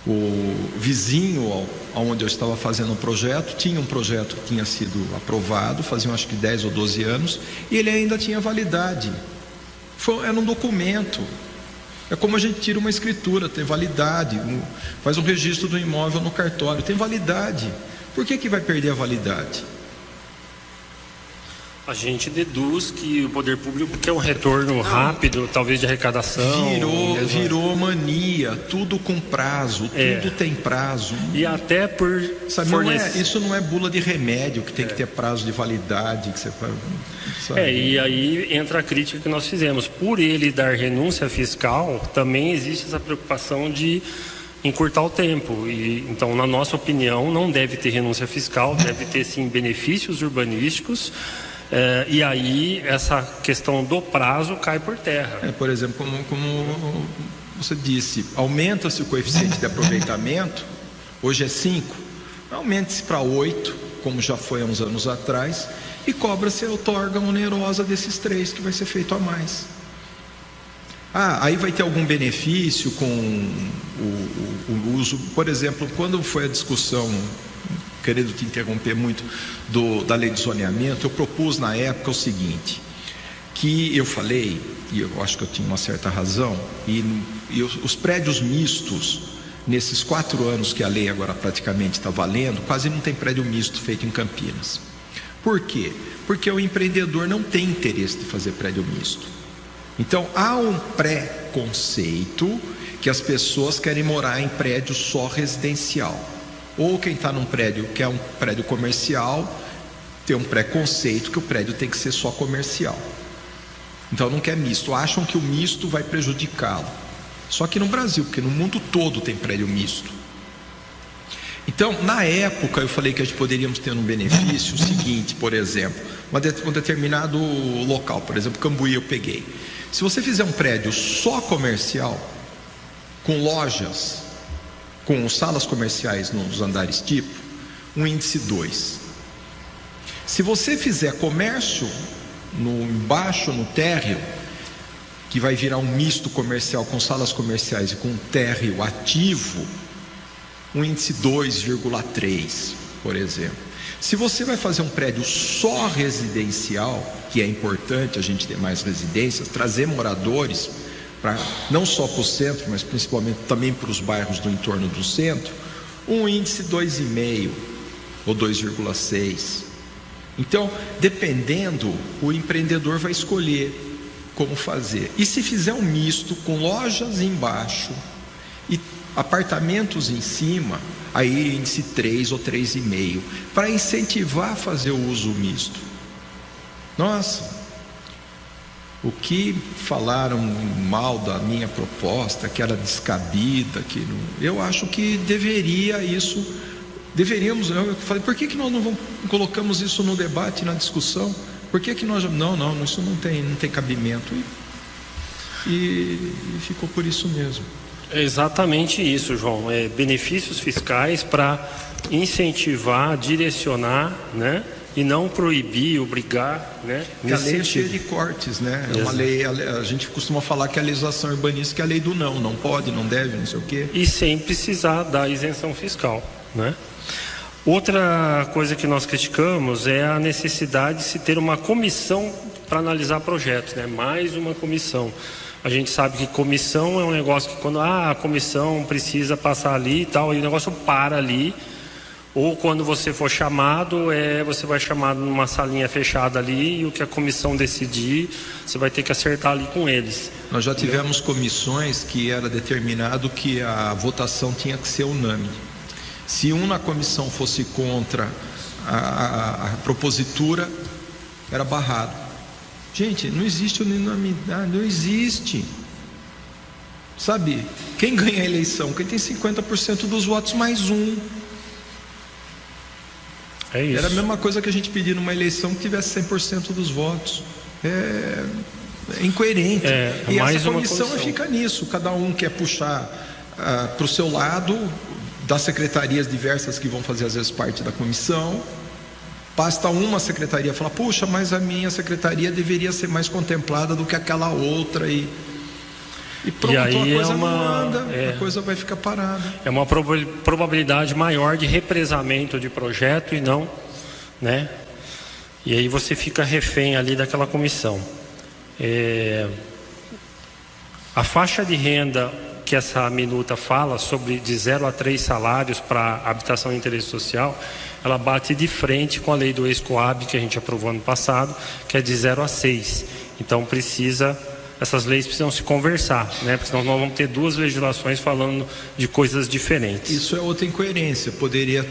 O vizinho onde eu estava fazendo o projeto tinha um projeto que tinha sido aprovado, faziam acho que 10 ou 12 anos, e ele ainda tinha validade. Era um documento. É como a gente tira uma escritura, tem validade, faz um registro do imóvel no cartório, tem validade. Por que vai perder a validade? A gente deduz que o poder público quer um retorno rápido, talvez de arrecadação. Virou mania, tudo com prazo, tudo tem prazo. E até por isso não é bula de remédio que tem que ter prazo de validade. Que você, e aí entra a crítica que nós fizemos. Por ele dar renúncia fiscal, também existe essa preocupação de encurtar o tempo. Então, na nossa opinião, não deve ter renúncia fiscal, deve ter sim benefícios urbanísticos. E aí essa questão do prazo cai por terra. Por exemplo, como você disse, aumenta-se o coeficiente de aproveitamento, hoje é 5, aumente-se para 8, como já foi há uns anos atrás, e cobra-se a outorga onerosa desses 3 que vai ser feito a mais. Aí vai ter algum benefício com o uso, por exemplo, quando foi a discussão, querendo te interromper muito, da lei de zoneamento, eu propus na época o seguinte, que eu falei, e eu acho que eu tinha uma certa razão, e os prédios mistos, nesses 4 anos que a lei agora praticamente está valendo, quase não tem prédio misto feito em Campinas. Por quê? Porque o empreendedor não tem interesse de fazer prédio misto. Então há um pré-conceito que as pessoas querem morar em prédio só residencial. Ou quem está num prédio que é um prédio comercial, tem um preconceito que o prédio tem que ser só comercial. Então não quer misto, acham que o misto vai prejudicá-lo. Só que no Brasil, porque no mundo todo tem prédio misto. Então, na época, eu falei que a gente poderíamos ter um benefício o seguinte, por exemplo, um determinado local, por exemplo, Cambuí eu peguei. Se você fizer um prédio só comercial, com lojas, com salas comerciais nos andares tipo, um índice 2. Se você fizer comércio embaixo, no térreo, que vai virar um misto comercial com salas comerciais e com térreo ativo, um índice 2,3, por exemplo. Se você vai fazer um prédio só residencial, que é importante a gente ter mais residências, trazer moradores, não só para o centro, mas principalmente também para os bairros do entorno do centro, um índice 2,5 ou 2,6. Então, dependendo, o empreendedor vai escolher como fazer. E se fizer um misto com lojas embaixo e apartamentos em cima, aí índice 3 ou 3,5, para incentivar a fazer o uso misto. Nossa, o que falaram mal da minha proposta, que era descabida, eu acho que deveríamos, eu falei, por que nós não colocamos isso no debate, na discussão? Por que nós, não, isso não tem cabimento, e ficou por isso mesmo. É exatamente isso, João, benefícios fiscais para incentivar, direcionar, né? E não proibir, obrigar, né? A lei é cheia de cortes, né? É uma lei, a gente costuma falar que a legislação urbanística é a lei do não pode, não deve, não sei o quê. E sem precisar da isenção fiscal, né? Outra coisa que nós criticamos é a necessidade de se ter uma comissão para analisar projetos, né? Mais uma comissão. A gente sabe que comissão é um negócio que quando a comissão precisa passar ali e tal, e o negócio para ali. Ou quando você for chamado, você vai chamado numa salinha fechada ali, e o que a comissão decidir, você vai ter que acertar ali com eles. Nós já tivemos comissões que era determinado que a votação tinha que ser unânime. Se um na comissão fosse contra a propositura, era barrado. Gente, não existe unanimidade, não existe. Sabe, quem ganha a eleição? Quem tem 50% dos votos mais um. É isso. Era a mesma coisa que a gente pedir numa eleição que tivesse 100% dos votos. É incoerente. E essa comissão fica nisso. Cada um quer puxar para o seu lado, das secretarias diversas que vão fazer às vezes parte da comissão. Basta uma secretaria falar, puxa, mas a minha secretaria deveria ser mais contemplada do que aquela outra, e pronto, a coisa não anda, a coisa vai ficar parada. É uma probabilidade maior de represamento de projeto e não, né? E aí você fica refém ali daquela comissão. A faixa de renda que essa minuta fala sobre de 0 a 3 salários para habitação de interesse social, ela bate de frente com a lei do ex-Coab que a gente aprovou ano passado, que é de 0 a 6. Então essas leis precisam se conversar, né? Porque senão nós vamos ter duas legislações falando de coisas diferentes. Isso é outra incoerência, poderia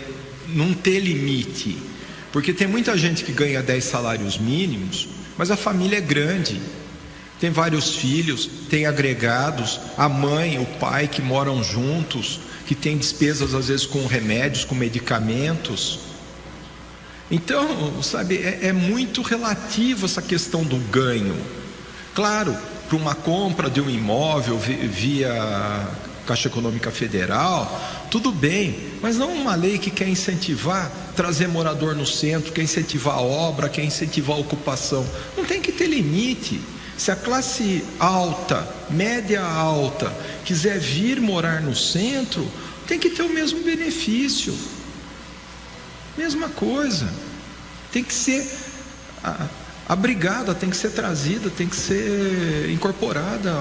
não ter limite, porque tem muita gente que ganha 10 salários mínimos, mas a família é grande, tem vários filhos, tem agregados, a mãe, o pai que moram juntos, que tem despesas às vezes com remédios, com medicamentos. Então, sabe, é muito relativo essa questão do ganho. Claro, para uma compra de um imóvel via Caixa Econômica Federal, tudo bem, mas não uma lei que quer incentivar, trazer morador no centro, quer incentivar a obra, quer incentivar a ocupação. Não tem que ter limite. Se a classe alta, média alta, quiser vir morar no centro, tem que ter o mesmo benefício. Mesma coisa. Tem que ser abrigada, tem que ser trazida, tem que ser incorporada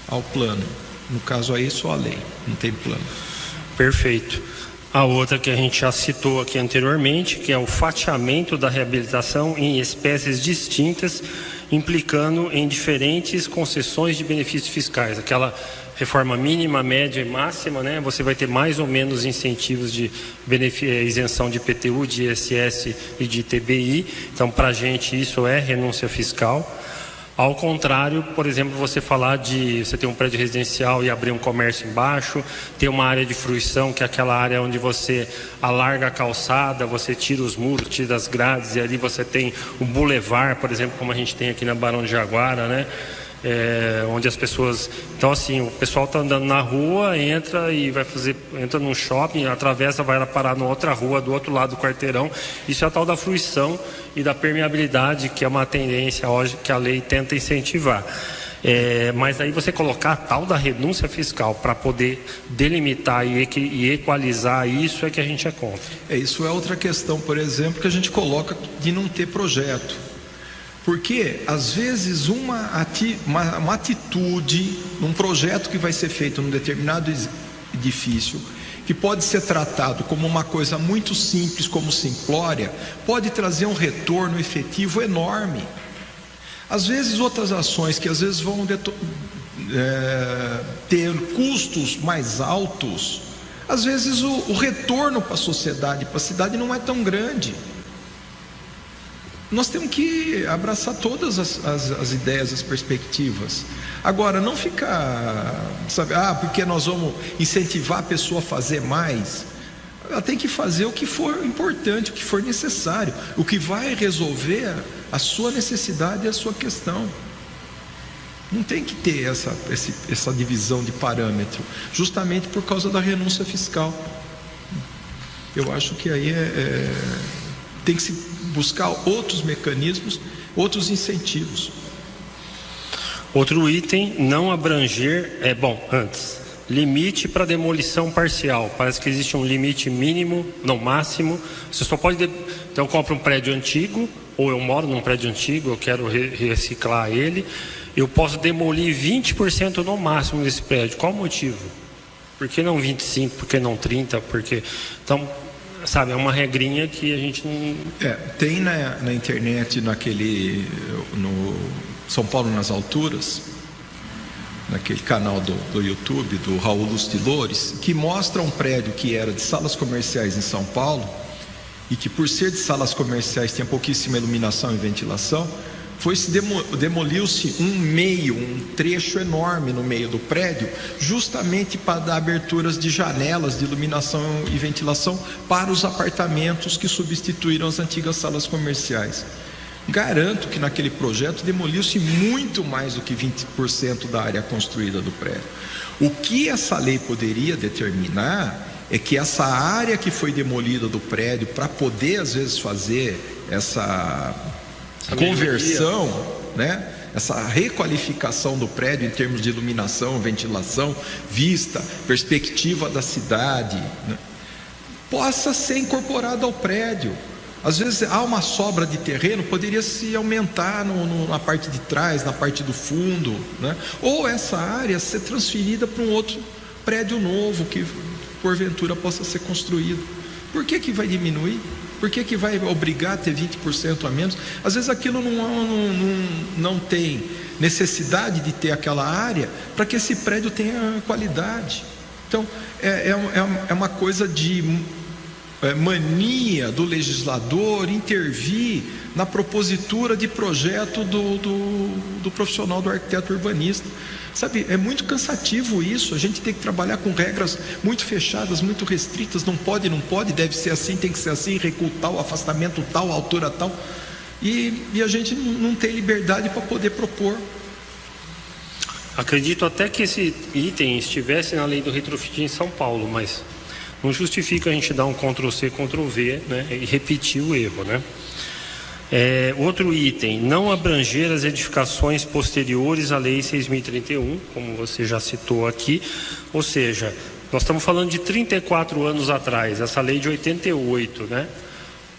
ao plano. No caso aí, só a lei, não tem plano. Perfeito. A outra que a gente já citou aqui anteriormente, que é o fatiamento da reabilitação em espécies distintas, implicando em diferentes concessões de benefícios fiscais. Aquela reforma mínima, média e máxima, né? Você vai ter mais ou menos incentivos de isenção de IPTU, de ISS e de ITBI. Então, para a gente, isso é renúncia fiscal. Ao contrário, por exemplo, você ter um prédio residencial e abrir um comércio embaixo, ter uma área de fruição, que é aquela área onde você alarga a calçada, você tira os muros, tira as grades, e ali você tem o boulevard, por exemplo, como a gente tem aqui na Barão de Jaguara, né? Onde as pessoas... Então, assim, o pessoal está andando na rua, entra num shopping, atravessa, vai parar na outra rua, do outro lado do quarteirão. Isso é a tal da fruição e da permeabilidade, que é uma tendência hoje que a lei tenta incentivar. Mas aí você colocar a tal da renúncia fiscal para poder delimitar e equalizar isso, é que a gente é contra. Isso é outra questão, por exemplo, que a gente coloca de não ter projeto. Porque, às vezes, uma atitude, um projeto que vai ser feito num determinado edifício, que pode ser tratado como uma coisa muito simples, como simplória, pode trazer um retorno efetivo enorme. Às vezes, outras ações que às vezes vão ter custos mais altos, às vezes o retorno para a sociedade, para a cidade não é tão grande. Nós temos que abraçar todas as ideias, as perspectivas. Agora, não ficar, sabe, porque nós vamos incentivar a pessoa a fazer mais. Ela tem que fazer o que for importante, o que for necessário, o que vai resolver a sua necessidade e a sua questão. Não tem que ter essa divisão de parâmetro, justamente por causa da renúncia fiscal. Eu acho que aí tem que se buscar outros mecanismos, outros incentivos. Outro item, não abranger, limite para demolição parcial. Parece que existe um limite mínimo, não máximo. Você só pode, então eu compro um prédio antigo, ou eu moro num prédio antigo, eu quero reciclar ele, eu posso demolir 20% no máximo desse prédio. Qual o motivo? Por que não 25%? Por que não 30%? Então, sabe, é uma regrinha que a gente não... Tem na internet, no São Paulo nas Alturas, naquele canal do YouTube, do Raul Lustilores, que mostra um prédio que era de salas comerciais em São Paulo, e que por ser de salas comerciais tinha pouquíssima iluminação e ventilação, demoliu-se um trecho enorme no meio do prédio, justamente para dar aberturas de janelas de iluminação e ventilação para os apartamentos que substituíram as antigas salas comerciais. Garanto que naquele projeto demoliu-se muito mais do que 20% da área construída do prédio. O que essa lei poderia determinar é que essa área que foi demolida do prédio, para poder às vezes fazer essa conversão, né? Essa requalificação do prédio em termos de iluminação, ventilação, vista, perspectiva da cidade, né? Possa ser incorporada ao prédio. Às vezes há uma sobra de terreno, poderia se aumentar na parte de trás, na parte do fundo, né? Ou essa área ser transferida para um outro prédio novo que porventura possa ser construído. Por que vai diminuir? Por que vai obrigar a ter 20% a menos? Às vezes aquilo não tem necessidade de ter aquela área para que esse prédio tenha qualidade. Então, é uma coisa de mania do legislador intervir na propositura de projeto do profissional, do arquiteto urbanista. Sabe, é muito cansativo isso. A gente tem que trabalhar com regras muito fechadas, muito restritas. Não pode, deve ser assim, tem que ser assim, recuo tal, afastamento tal, altura tal. E a gente não tem liberdade para poder propor. Acredito até que esse item estivesse na lei do retrofit em São Paulo, mas não justifica a gente dar um Ctrl+C, Ctrl+V, né, e repetir o erro, né? Outro item, não abranger as edificações posteriores à lei 6.031, como você já citou aqui, ou seja, nós estamos falando de 34 anos atrás, essa lei de 88, né?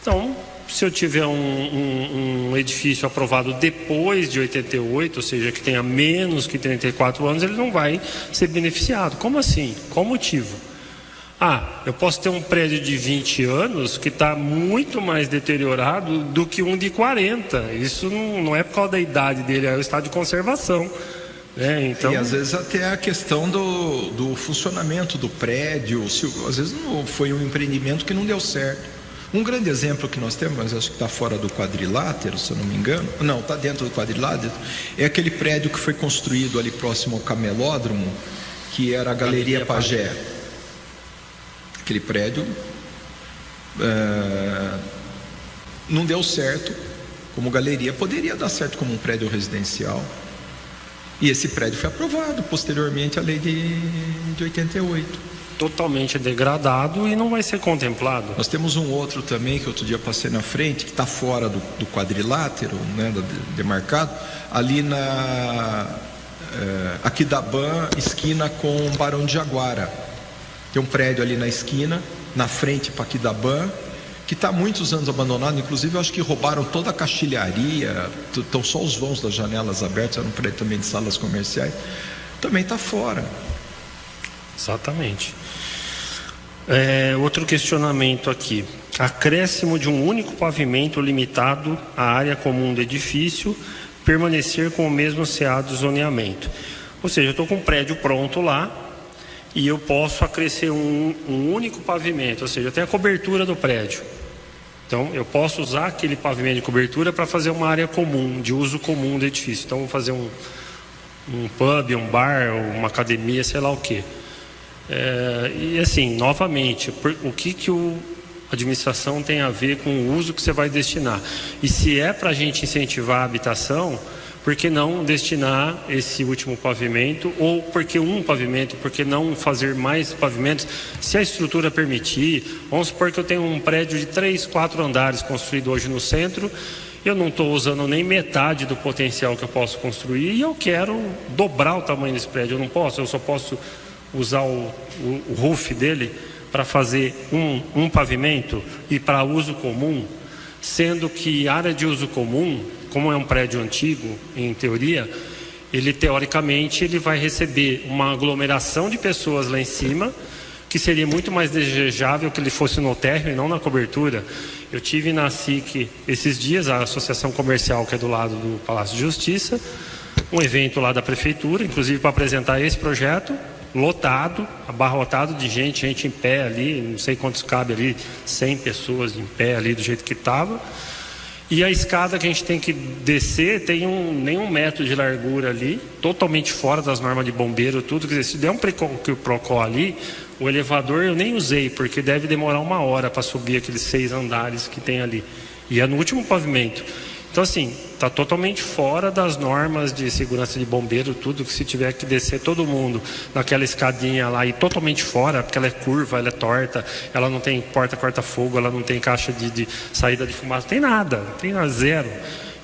Então, se eu tiver um edifício aprovado depois de 88, ou seja, que tenha menos que 34 anos, ele não vai ser beneficiado. Como assim? Qual o motivo? Eu posso ter um prédio de 20 anos que está muito mais deteriorado do que um de 40. Isso não é por causa da idade dele, é o estado de conservação, né? Então... E às vezes até a questão do funcionamento do prédio, às vezes não foi um empreendimento que não deu certo. Um grande exemplo que nós temos, mas acho que está fora do quadrilátero, se eu não me engano, não, está dentro do quadrilátero, é aquele prédio que foi construído ali próximo ao camelódromo, que era a Galeria Pagé. Aquele prédio não deu certo como galeria, poderia dar certo como um prédio residencial, e esse prédio foi aprovado posteriormente à lei de 88. Totalmente degradado e não vai ser contemplado. Nós temos um outro também que outro dia passei na frente, que está fora do quadrilátero, né, demarcado, ali na Aquidaban, esquina com Barão de Jaguara. Tem um prédio ali na esquina, na frente para Aquidaban, que está há muitos anos abandonado. Inclusive, eu acho que roubaram toda a caixilharia, estão só os vãos das janelas abertas, era um prédio também de salas comerciais, também está fora. Exatamente. Outro questionamento aqui: acréscimo de um único pavimento limitado à área comum do edifício, permanecer com o mesmo CA de zoneamento. Ou seja, eu estou com um prédio pronto lá e eu posso acrescer um único pavimento, ou seja, eu tenho a cobertura do prédio. Então, eu posso usar aquele pavimento de cobertura para fazer uma área comum, de uso comum do edifício. Então, vou fazer um pub, um bar, uma academia, sei lá o quê. E assim, novamente, o que a administração tem a ver com o uso que você vai destinar? E se é para a gente incentivar a habitação, por que não destinar esse último pavimento? Ou porque um pavimento, por que não fazer mais pavimentos? Se a estrutura permitir, vamos supor que eu tenho um prédio de 3, 4 andares construído hoje no centro, eu não estou usando nem metade do potencial que eu posso construir e eu quero dobrar o tamanho desse prédio. Eu não posso, eu só posso usar o roof dele para fazer um pavimento e para uso comum, sendo que área de uso comum, como é um prédio antigo, em teoria, ele teoricamente ele vai receber uma aglomeração de pessoas lá em cima, que seria muito mais desejável que ele fosse no térreo e não na cobertura. Eu tive na SIC esses dias, a associação comercial que é do lado do Palácio de Justiça, um evento lá da prefeitura, inclusive para apresentar esse projeto, lotado, abarrotado de gente em pé ali, não sei quantos cabe ali, 100 pessoas em pé ali do jeito que estava. E a escada que a gente tem que descer tem nem 1 metro de largura ali, totalmente fora das normas de bombeiro, tudo. Quer dizer, se der um procó ali, o elevador eu nem usei, porque deve demorar 1 hora para subir aqueles 6 andares que tem ali. E é no último pavimento. Então, assim, está totalmente fora das normas de segurança de bombeiro, tudo, que se tiver que descer todo mundo naquela escadinha lá e totalmente fora, porque ela é curva, ela é torta, ela não tem porta corta-fogo, ela não tem caixa de saída de fumaça, não tem nada, zero.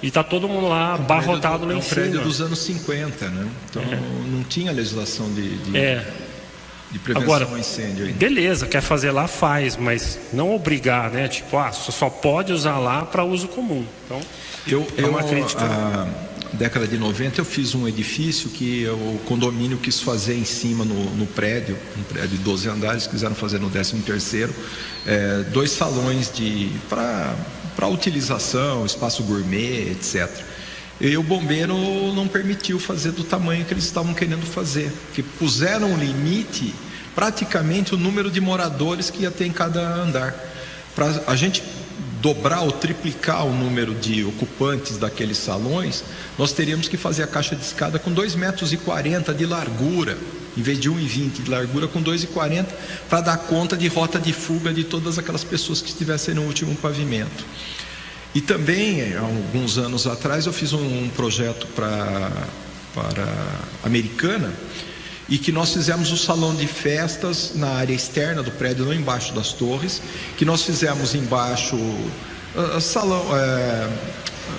E está todo mundo lá abarrotado lá em cima. É um prédio dos anos 50, né? Então não tinha legislação de prevenção agora, ao incêndio ainda. Beleza, quer fazer lá, faz, mas não obrigar, né? Tipo, só pode usar lá para uso comum. Então, uma crítica. Na década de 90 eu fiz um edifício que o condomínio quis fazer em cima no prédio, um prédio de 12 andares, quiseram fazer no 13º, 2 salões para utilização, espaço gourmet, etc. E o bombeiro não permitiu fazer do tamanho que eles estavam querendo fazer, que puseram um limite, praticamente o número de moradores que ia ter em cada andar. Para a gente dobrar ou triplicar o número de ocupantes daqueles salões, nós teríamos que fazer a caixa de escada com 2,40 metros de largura, em vez de 1,20 de largura, com 2,40, para dar conta de rota de fuga de todas aquelas pessoas que estivessem no último pavimento. E também, há alguns anos atrás, eu fiz um projeto para Americana, e que nós fizemos o salão de festas na área externa do prédio, não embaixo das torres, que nós fizemos embaixo salão,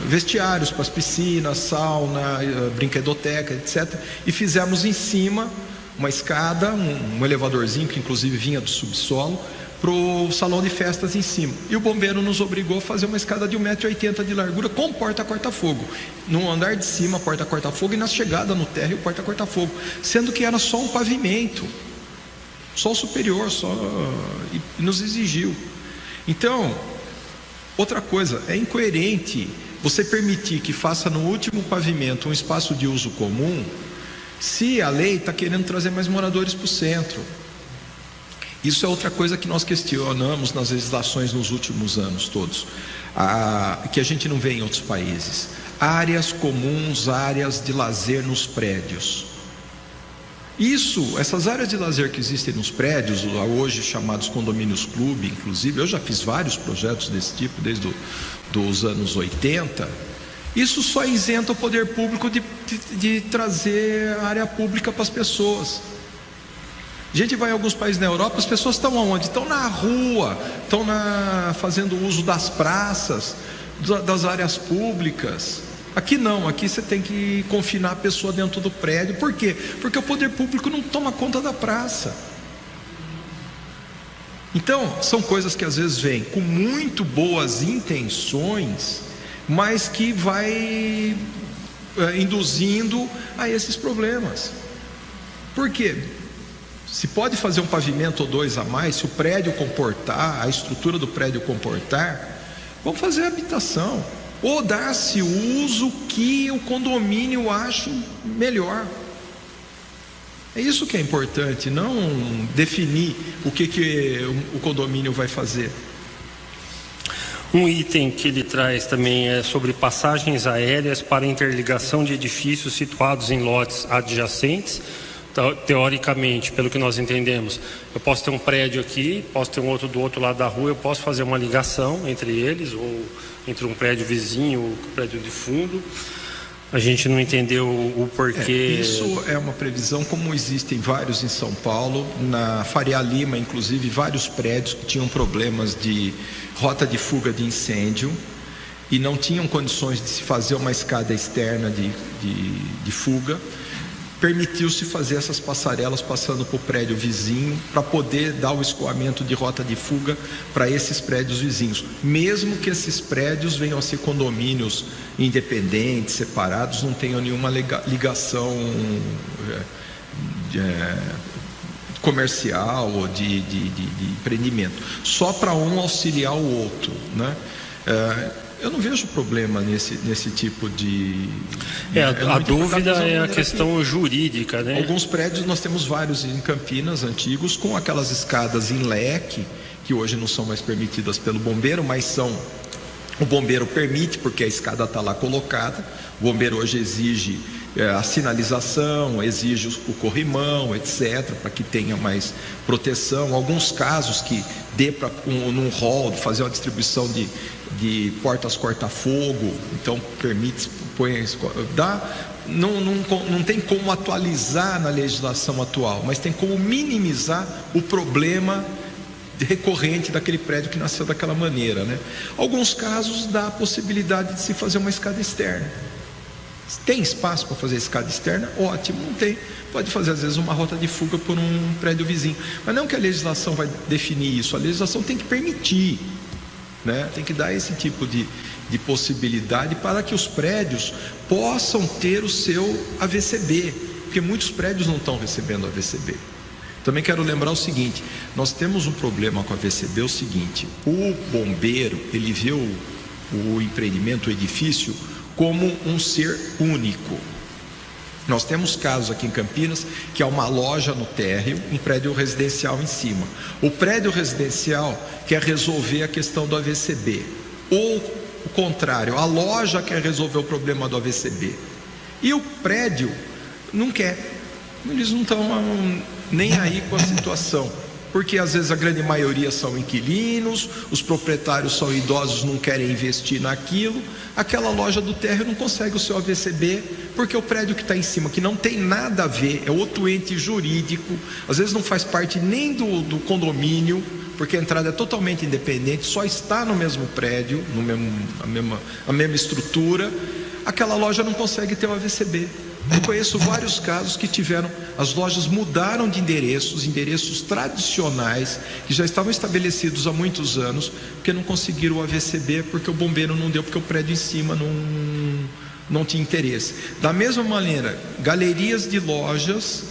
vestiários para as piscinas, sauna, brinquedoteca, etc. E fizemos em cima uma escada, um elevadorzinho que inclusive vinha do subsolo, para o salão de festas em cima. E o bombeiro nos obrigou a fazer uma escada de 1,80 m de largura com porta corta-fogo. No andar de cima, porta corta-fogo, e na chegada no térreo, porta corta-fogo. Sendo que era só um pavimento, só o superior, e nos exigiu. Então, outra coisa, é incoerente você permitir que faça no último pavimento um espaço de uso comum, se a lei está querendo trazer mais moradores para o centro. Isso é outra coisa que nós questionamos nas legislações nos últimos anos todos, que a gente não vê em outros países. Áreas comuns, áreas de lazer nos prédios. Essas áreas de lazer que existem nos prédios, hoje chamados condomínios clube, inclusive, eu já fiz vários projetos desse tipo desde os anos 80. Isso só isenta o poder público de trazer área pública para as pessoas. A gente vai em alguns países na Europa, as pessoas estão aonde? Estão na rua, estão fazendo uso das praças, das áreas públicas. Aqui não, aqui você tem que confinar a pessoa dentro do prédio. Por quê? Porque o poder público não toma conta da praça. Então, são coisas que às vezes vêm com muito boas intenções, mas que vai induzindo a esses problemas. Por quê? Se pode fazer um pavimento ou dois a mais, se o prédio comportar, a estrutura do prédio comportar, vamos fazer habitação, ou dar-se o uso que o condomínio acha melhor. É isso que é importante, não definir o que o condomínio vai fazer. Um item que ele traz também é sobre passagens aéreas para interligação de edifícios situados em lotes adjacentes. Teoricamente, pelo que nós entendemos, eu posso ter um prédio aqui, posso ter um outro do outro lado da rua, eu posso fazer uma ligação entre eles, ou entre um prédio vizinho ou um prédio de fundo. A gente não entendeu o porquê. Isso é uma previsão, como existem vários em São Paulo, na Faria Lima, inclusive, vários prédios que tinham problemas de rota de fuga de incêndio e não tinham condições de se fazer uma escada externa de fuga. Permitiu-se fazer essas passarelas passando por prédio vizinho para poder dar o escoamento de rota de fuga para esses prédios vizinhos, mesmo que esses prédios venham a ser condomínios independentes, separados, não tenham nenhuma ligação comercial ou de empreendimento, só para um auxiliar o outro, né? Eu não vejo problema nesse tipo de... a dúvida é a questão jurídica, né? Alguns prédios, nós temos vários em Campinas, antigos, com aquelas escadas em leque, que hoje não são mais permitidas pelo bombeiro, mas são... O bombeiro permite, porque a escada está lá colocada. O bombeiro hoje exige a sinalização, exige o corrimão, etc., para que tenha mais proteção. Alguns casos que dê para, num hall, fazer uma distribuição de portas corta-fogo, então permite, não tem como atualizar na legislação atual, mas tem como minimizar o problema recorrente daquele prédio que nasceu daquela maneira, né? Alguns casos dá a possibilidade de se fazer uma escada externa. Tem espaço para fazer escada externa? Ótimo. Não tem, pode fazer às vezes uma rota de fuga por um prédio vizinho, mas não que a legislação vai definir isso. A legislação tem que permitir, né? Tem que dar esse tipo de possibilidade para que os prédios possam ter o seu AVCB, porque muitos prédios não estão recebendo AVCB. Também quero lembrar o seguinte: nós temos um problema com a AVCB, é o seguinte: o bombeiro, ele vê o empreendimento, o edifício, como um ser único. Nós temos casos aqui em Campinas que há uma loja no térreo, um prédio residencial em cima. O prédio residencial quer resolver a questão do AVCB, ou o contrário, a loja quer resolver o problema do AVCB e o prédio não quer. Eles não estão nem aí com a situação, porque às vezes a grande maioria são inquilinos, os proprietários são idosos, não querem investir naquilo. Aquela loja do térreo não consegue o seu AVCB, porque o prédio que está em cima, que não tem nada a ver, é outro ente jurídico, às vezes não faz parte nem do condomínio, porque a entrada é totalmente independente, só está no mesmo prédio, a mesma estrutura. Aquela loja não consegue ter o AVCB. Eu conheço vários casos que as lojas mudaram de endereços tradicionais, que já estavam estabelecidos há muitos anos, porque não conseguiram o AVCB, porque o bombeiro não deu, porque o prédio em cima não tinha interesse. Da mesma maneira, galerias de lojas,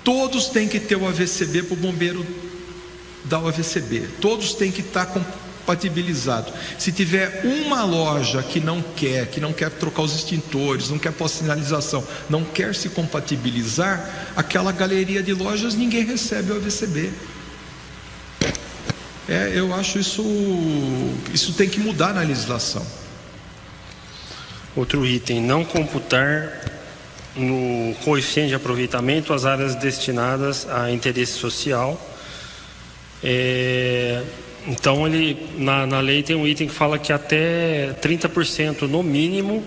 todos têm que ter o AVCB para o bombeiro dar o AVCB, todos têm que estar compatibilizado. Se tiver uma loja que não quer trocar os extintores, não quer pôr sinalização, não quer se compatibilizar, aquela galeria de lojas ninguém recebe o AVCB. Eu acho isso tem que mudar na legislação. Outro item: não computar no coeficiente de aproveitamento as áreas destinadas a interesse social. Então, na lei tem um item que fala que até 30% no mínimo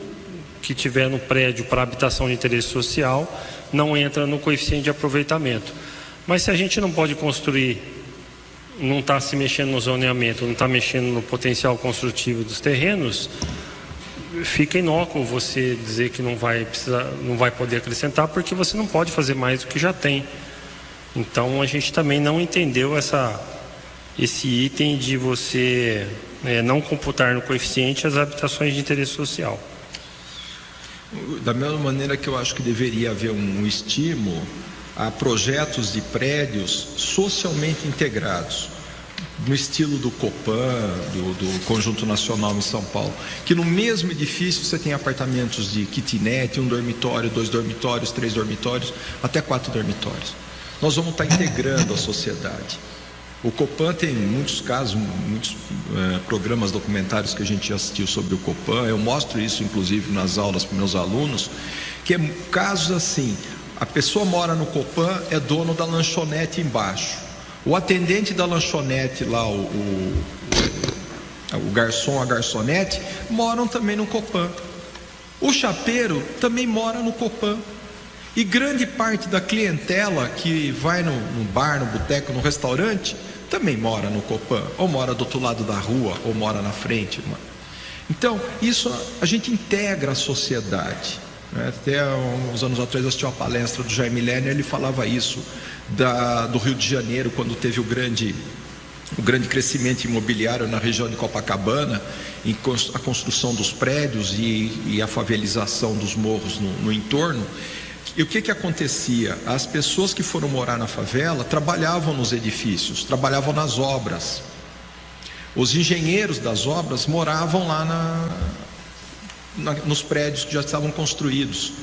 que tiver no prédio para habitação de interesse social não entra no coeficiente de aproveitamento. Mas se a gente não pode construir, não está se mexendo no zoneamento, não está mexendo no potencial construtivo dos terrenos, fica inócuo você dizer que não vai poder acrescentar, porque você não pode fazer mais do que já tem. Então a gente também não entendeu esse item de você não computar no coeficiente as habitações de interesse social. Da mesma maneira que eu acho que deveria haver um estímulo a projetos de prédios socialmente integrados, no estilo do Copan, do Conjunto Nacional em São Paulo, que no mesmo edifício você tem apartamentos de kitnet, 1 dormitório, 2 dormitórios, 3 dormitórios, até 4 dormitórios. Nós vamos estar integrando a sociedade. O Copan tem muitos casos, muitos programas documentários que a gente já assistiu sobre o Copan. Eu mostro isso inclusive nas aulas para meus alunos, que é casos assim: a pessoa mora no Copan, é dono da lanchonete embaixo, o atendente da lanchonete lá, o garçom, a garçonete, moram também no Copan, o chapeiro também mora no Copan. E grande parte da clientela que vai no bar, no boteco, no restaurante, também mora no Copan, ou mora do outro lado da rua, ou mora na frente. Então, isso a gente integra a sociedade. Até uns anos atrás eu assisti uma palestra do Jaime Lerner, ele falava isso do Rio de Janeiro, quando teve o grande crescimento imobiliário na região de Copacabana, a construção dos prédios e a favelização dos morros no entorno. E o que acontecia? As pessoas que foram morar na favela trabalhavam nos edifícios, trabalhavam nas obras. Os engenheiros das obras moravam lá nos prédios que já estavam construídos.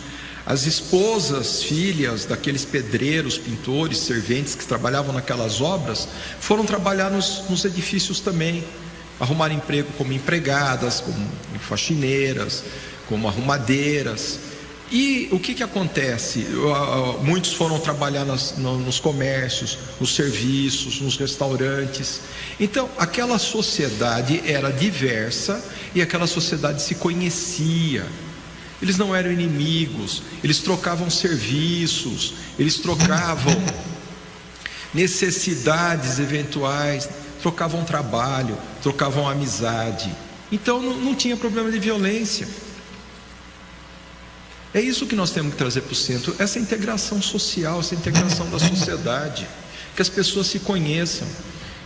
As esposas, filhas daqueles pedreiros, pintores, serventes que trabalhavam naquelas obras, foram trabalhar nos edifícios também, arrumar emprego como empregadas, como faxineiras, como arrumadeiras. E o que acontece? Muitos foram trabalhar nos comércios, nos serviços, nos restaurantes. Então, aquela sociedade era diversa e aquela sociedade se conhecia. Eles não eram inimigos, eles trocavam serviços, eles trocavam necessidades eventuais, trocavam trabalho, trocavam amizade. Então, não tinha problema de violência. É isso que nós temos que trazer para o centro, essa integração social, essa integração da sociedade, que as pessoas se conheçam,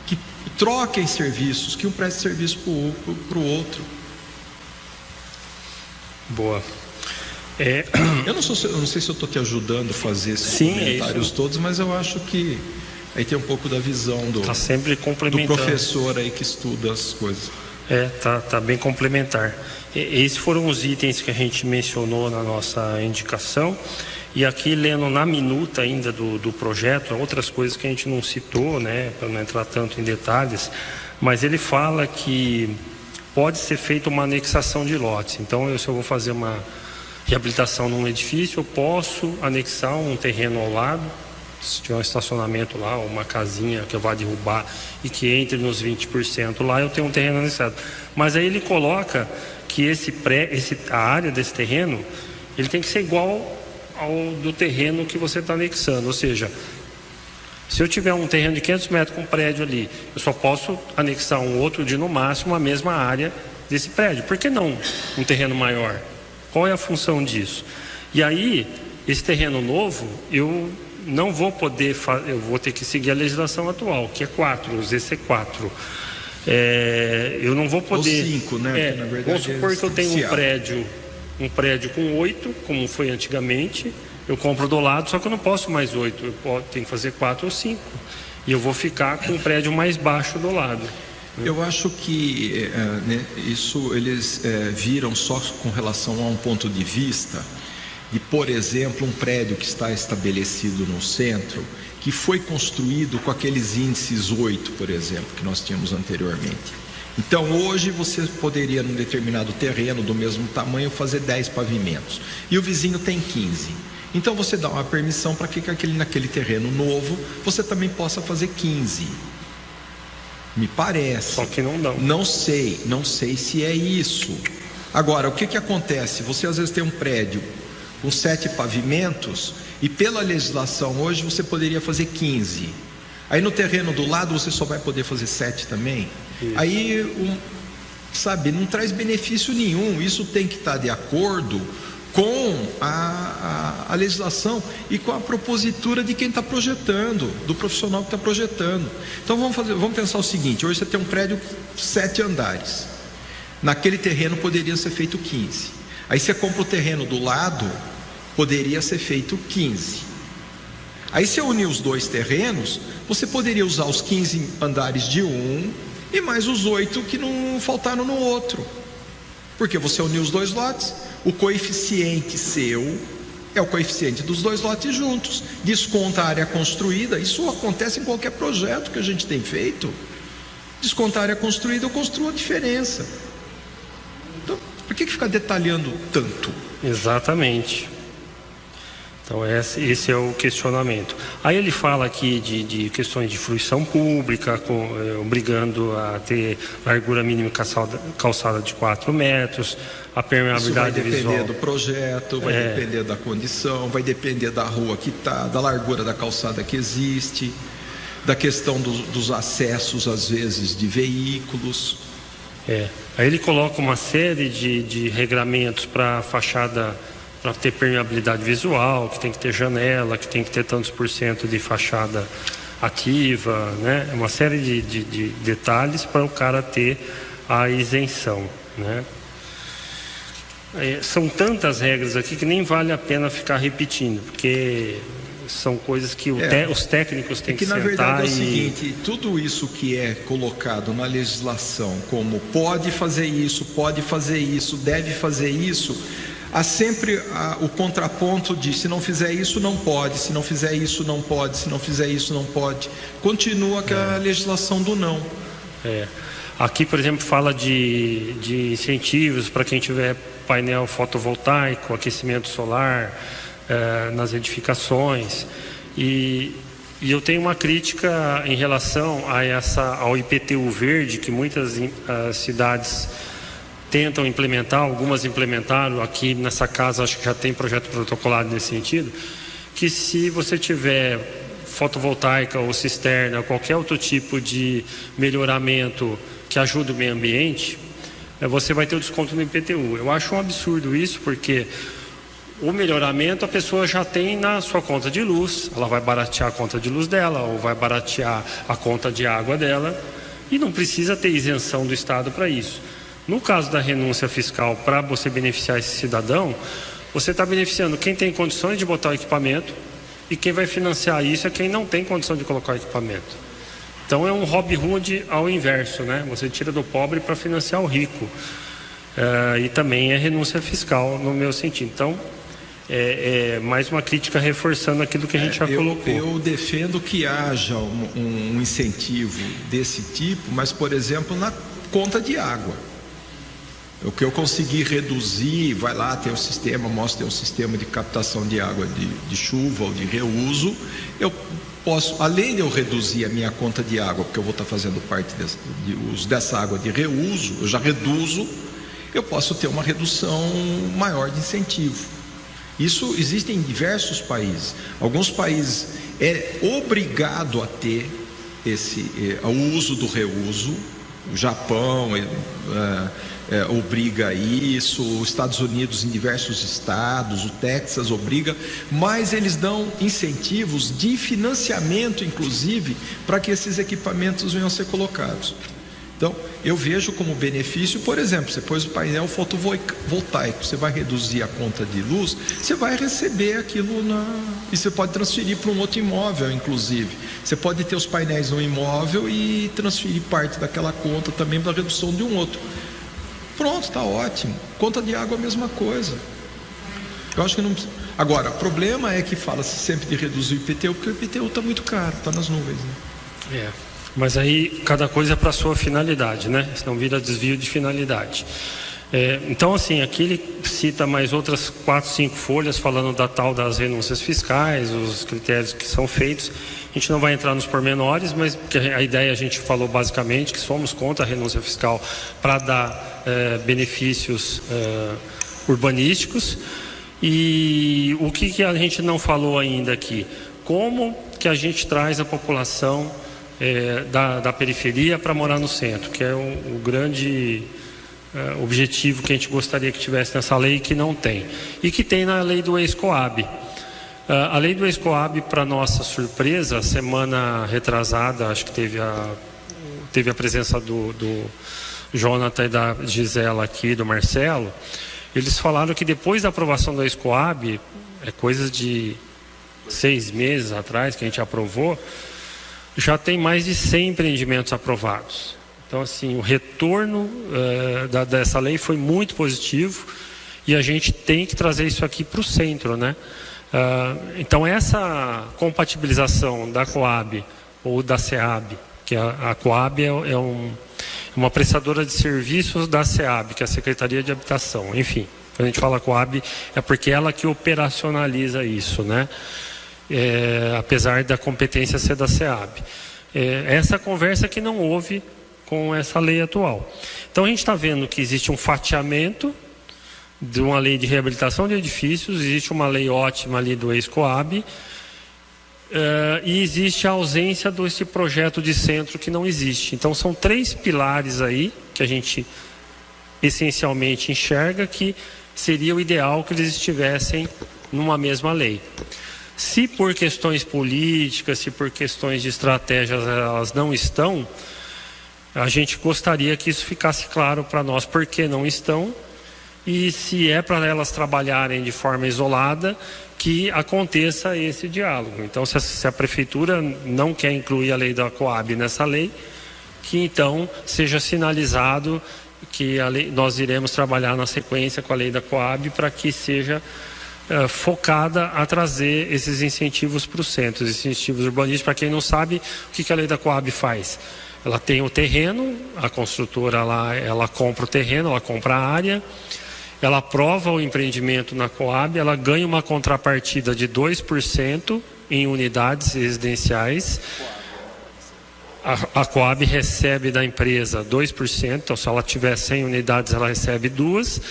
que troquem serviços, que um preste serviço para o outro. Boa. Eu não sei se eu estou te ajudando a fazer esses comentários todos, mas eu acho que aí tem um pouco da visão do professor aí que estuda as coisas. Tá bem complementar. Esses foram os itens que a gente mencionou na nossa indicação. E aqui, lendo na minuta ainda do projeto, outras coisas que a gente não citou, né, para não entrar tanto em detalhes, mas ele fala que pode ser feita uma anexação de lotes. Então, se eu vou fazer uma reabilitação num edifício, eu posso anexar um terreno ao lado, se tiver um estacionamento lá, ou uma casinha que eu vá derrubar e que entre nos 20% lá, eu tenho um terreno anexado. Mas aí ele coloca que a área desse terreno, ele tem que ser igual ao do terreno que você está anexando. Ou seja, se eu tiver um terreno de 500 metros com um prédio ali, eu só posso anexar um outro de no máximo a mesma área desse prédio. Por que não um terreno maior? Qual é a função disso? E aí, esse terreno novo, eu não vou poder, eu vou ter que seguir a legislação atual, que é 4, o ZC4. Eu não vou poder... Ou 5, né? Na verdade, vamos supor que eu tenho um prédio com 8, como foi antigamente, eu compro do lado, só que eu não posso mais 8, eu tenho que fazer 4 ou 5. E eu vou ficar com um prédio mais baixo do lado. Eu acho que isso eles viram só com relação a um ponto de vista de, por exemplo, um prédio que está estabelecido no centro, que foi construído com aqueles índices 8, por exemplo, que nós tínhamos anteriormente. Então, hoje você poderia, num determinado terreno do mesmo tamanho, fazer 10 pavimentos. E o vizinho tem 15. Então, você dá uma permissão para que naquele terreno novo, você também possa fazer 15. Me parece. Só que não dá. Não sei se é isso. Agora, o que acontece? Você às vezes tem um prédio com 7 pavimentos e pela legislação hoje você poderia fazer 15. Aí no terreno do lado você só vai poder fazer 7 também. Isso. Aí, não traz benefício nenhum. Isso tem que estar de acordo com a legislação e com a propositura de quem está projetando, do profissional que está projetando. Então vamos pensar o seguinte: hoje você tem um prédio 7 andares, naquele terreno poderia ser feito 15, aí você compra o terreno do lado, poderia ser feito 15, aí você unir os 2 terrenos, você poderia usar os 15 andares de um e mais os 8 que não faltaram no outro, porque você uniu os 2 lotes, o coeficiente seu é o coeficiente dos 2 lotes juntos, desconta a área construída. Isso acontece em qualquer projeto que a gente tem feito. Desconta a área construída, eu construo a diferença. Então, por que ficar detalhando tanto? Exatamente. Então esse é o questionamento. Aí ele fala aqui de questões de fruição pública, obrigando a ter largura mínima calçada de 4 metros, a permeabilidade visual. Isso vai depender do projeto, vai depender da condição, vai depender da rua que está, da largura da calçada que existe, da questão dos acessos, às vezes, de veículos. Aí ele coloca uma série de regramentos para a fachada, para ter permeabilidade visual, que tem que ter janela, que tem que ter tantos % de fachada ativa, né? Uma série de detalhes para o cara ter a isenção, né? São tantas regras aqui que nem vale a pena ficar repetindo, porque são coisas que os técnicos têm que sentar. Na verdade é o seguinte: tudo isso que é colocado na legislação como pode fazer isso, deve fazer isso, há sempre o contraponto de se não fizer isso não pode, se não fizer isso não pode, se não fizer isso não pode. Continua aquela legislação do não. Aqui, por exemplo, fala de incentivos para quem tiver painel fotovoltaico, aquecimento solar nas edificações, e eu tenho uma crítica em relação ao IPTU verde, que muitas cidades tentam implementar, algumas implementaram. Aqui nessa casa acho que já tem projeto protocolado nesse sentido, que se você tiver fotovoltaica ou cisterna, qualquer outro tipo de melhoramento que ajude o meio ambiente, você vai ter o desconto no IPTU. Eu acho um absurdo isso, porque o melhoramento a pessoa já tem na sua conta de luz, ela vai baratear a conta de luz dela, ou vai baratear a conta de água dela, e não precisa ter isenção do Estado para isso. No caso da renúncia fiscal, para você beneficiar esse cidadão, você está beneficiando quem tem condições de botar o equipamento, e quem vai financiar isso é quem não tem condição de colocar o equipamento. Então é um Robin Hood ao inverso, né? Você tira do pobre para financiar o rico. E também é renúncia fiscal no meu sentido. Então é mais uma crítica reforçando aquilo que a gente já colocou. Eu defendo que haja um incentivo desse tipo, mas, por exemplo, na conta de água. O que eu conseguir reduzir, vai lá, tem o sistema, mostra, tem um sistema de captação de água de chuva ou de reuso. Eu posso, além de eu reduzir a minha conta de água, porque eu vou estar fazendo parte dessa água de reuso, eu já reduzo, eu posso ter uma redução maior de incentivo. Isso existe em diversos países. Alguns países é obrigado a ter o uso do reuso. O Japão obriga isso, os Estados Unidos em diversos estados, o Texas obriga, mas eles dão incentivos de financiamento, inclusive, para que esses equipamentos venham a ser colocados. Então, eu vejo como benefício, por exemplo, você pôs o painel fotovoltaico, você vai reduzir a conta de luz, você vai receber aquilo e você pode transferir para um outro imóvel, inclusive. Você pode ter os painéis no imóvel e transferir parte daquela conta também para a redução de um outro. Pronto, está ótimo. Conta de água, a mesma coisa. Eu acho que não precisa. Agora, o problema é que fala-se sempre de reduzir o IPTU, porque o IPTU está muito caro, está nas nuvens, né? Mas aí cada coisa é para a sua finalidade, né? Senão vira desvio de finalidade. Então, assim, aqui ele cita mais outras 4, 5 folhas falando da tal das renúncias fiscais, os critérios que são feitos. A gente não vai entrar nos pormenores, mas a ideia, a gente falou basicamente que somos contra a renúncia fiscal para dar benefícios urbanísticos. E o que a gente não falou ainda aqui? Como que a gente traz a população da periferia para morar no centro, que é o grande objetivo que a gente gostaria que tivesse nessa lei, que não tem, e que tem na lei do ex-Coab. A lei do ex-Coab, para nossa surpresa, semana retrasada, acho que teve a presença do Jonathan e da Gisela aqui, do Marcelo. Eles falaram que depois da aprovação do ex-Coab, coisas de 6 meses atrás que a gente aprovou, já tem mais de 100 empreendimentos aprovados. Então, assim, o retorno dessa lei foi muito positivo e a gente tem que trazer isso aqui para o centro, né? Então, essa compatibilização da Coab ou da SEAB, que a Coab é uma prestadora de serviços da SEAB, que é a Secretaria de Habitação. Enfim, quando a gente fala Coab, é porque ela que operacionaliza isso, né? Apesar da competência ser da SEAB. Essa conversa que não houve com essa lei atual. Então, a gente está vendo que existe um fatiamento de uma lei de reabilitação de edifícios, existe uma lei ótima ali do ex-Coab, e existe a ausência desse projeto de centro que não existe. Então, são 3 pilares aí que a gente essencialmente enxerga que seria o ideal que eles estivessem numa mesma lei. Se por questões políticas, se por questões de estratégias elas não estão, a gente gostaria que isso ficasse claro para nós por que não estão, e se é para elas trabalharem de forma isolada, que aconteça esse diálogo. Então, se a prefeitura não quer incluir a lei da Coab nessa lei, que então seja sinalizado que nós iremos trabalhar na sequência com a lei da Coab para que seja focada a trazer esses incentivos para os centros, esses incentivos urbanísticos. Para quem não sabe, o que a lei da Coab faz? Ela tem o terreno, a construtora ela compra o terreno, ela compra a área, ela aprova o empreendimento na Coab, ela ganha uma contrapartida de 2% em unidades residenciais. A Coab recebe da empresa 2%, então se ela tiver 100 unidades, ela recebe 2%,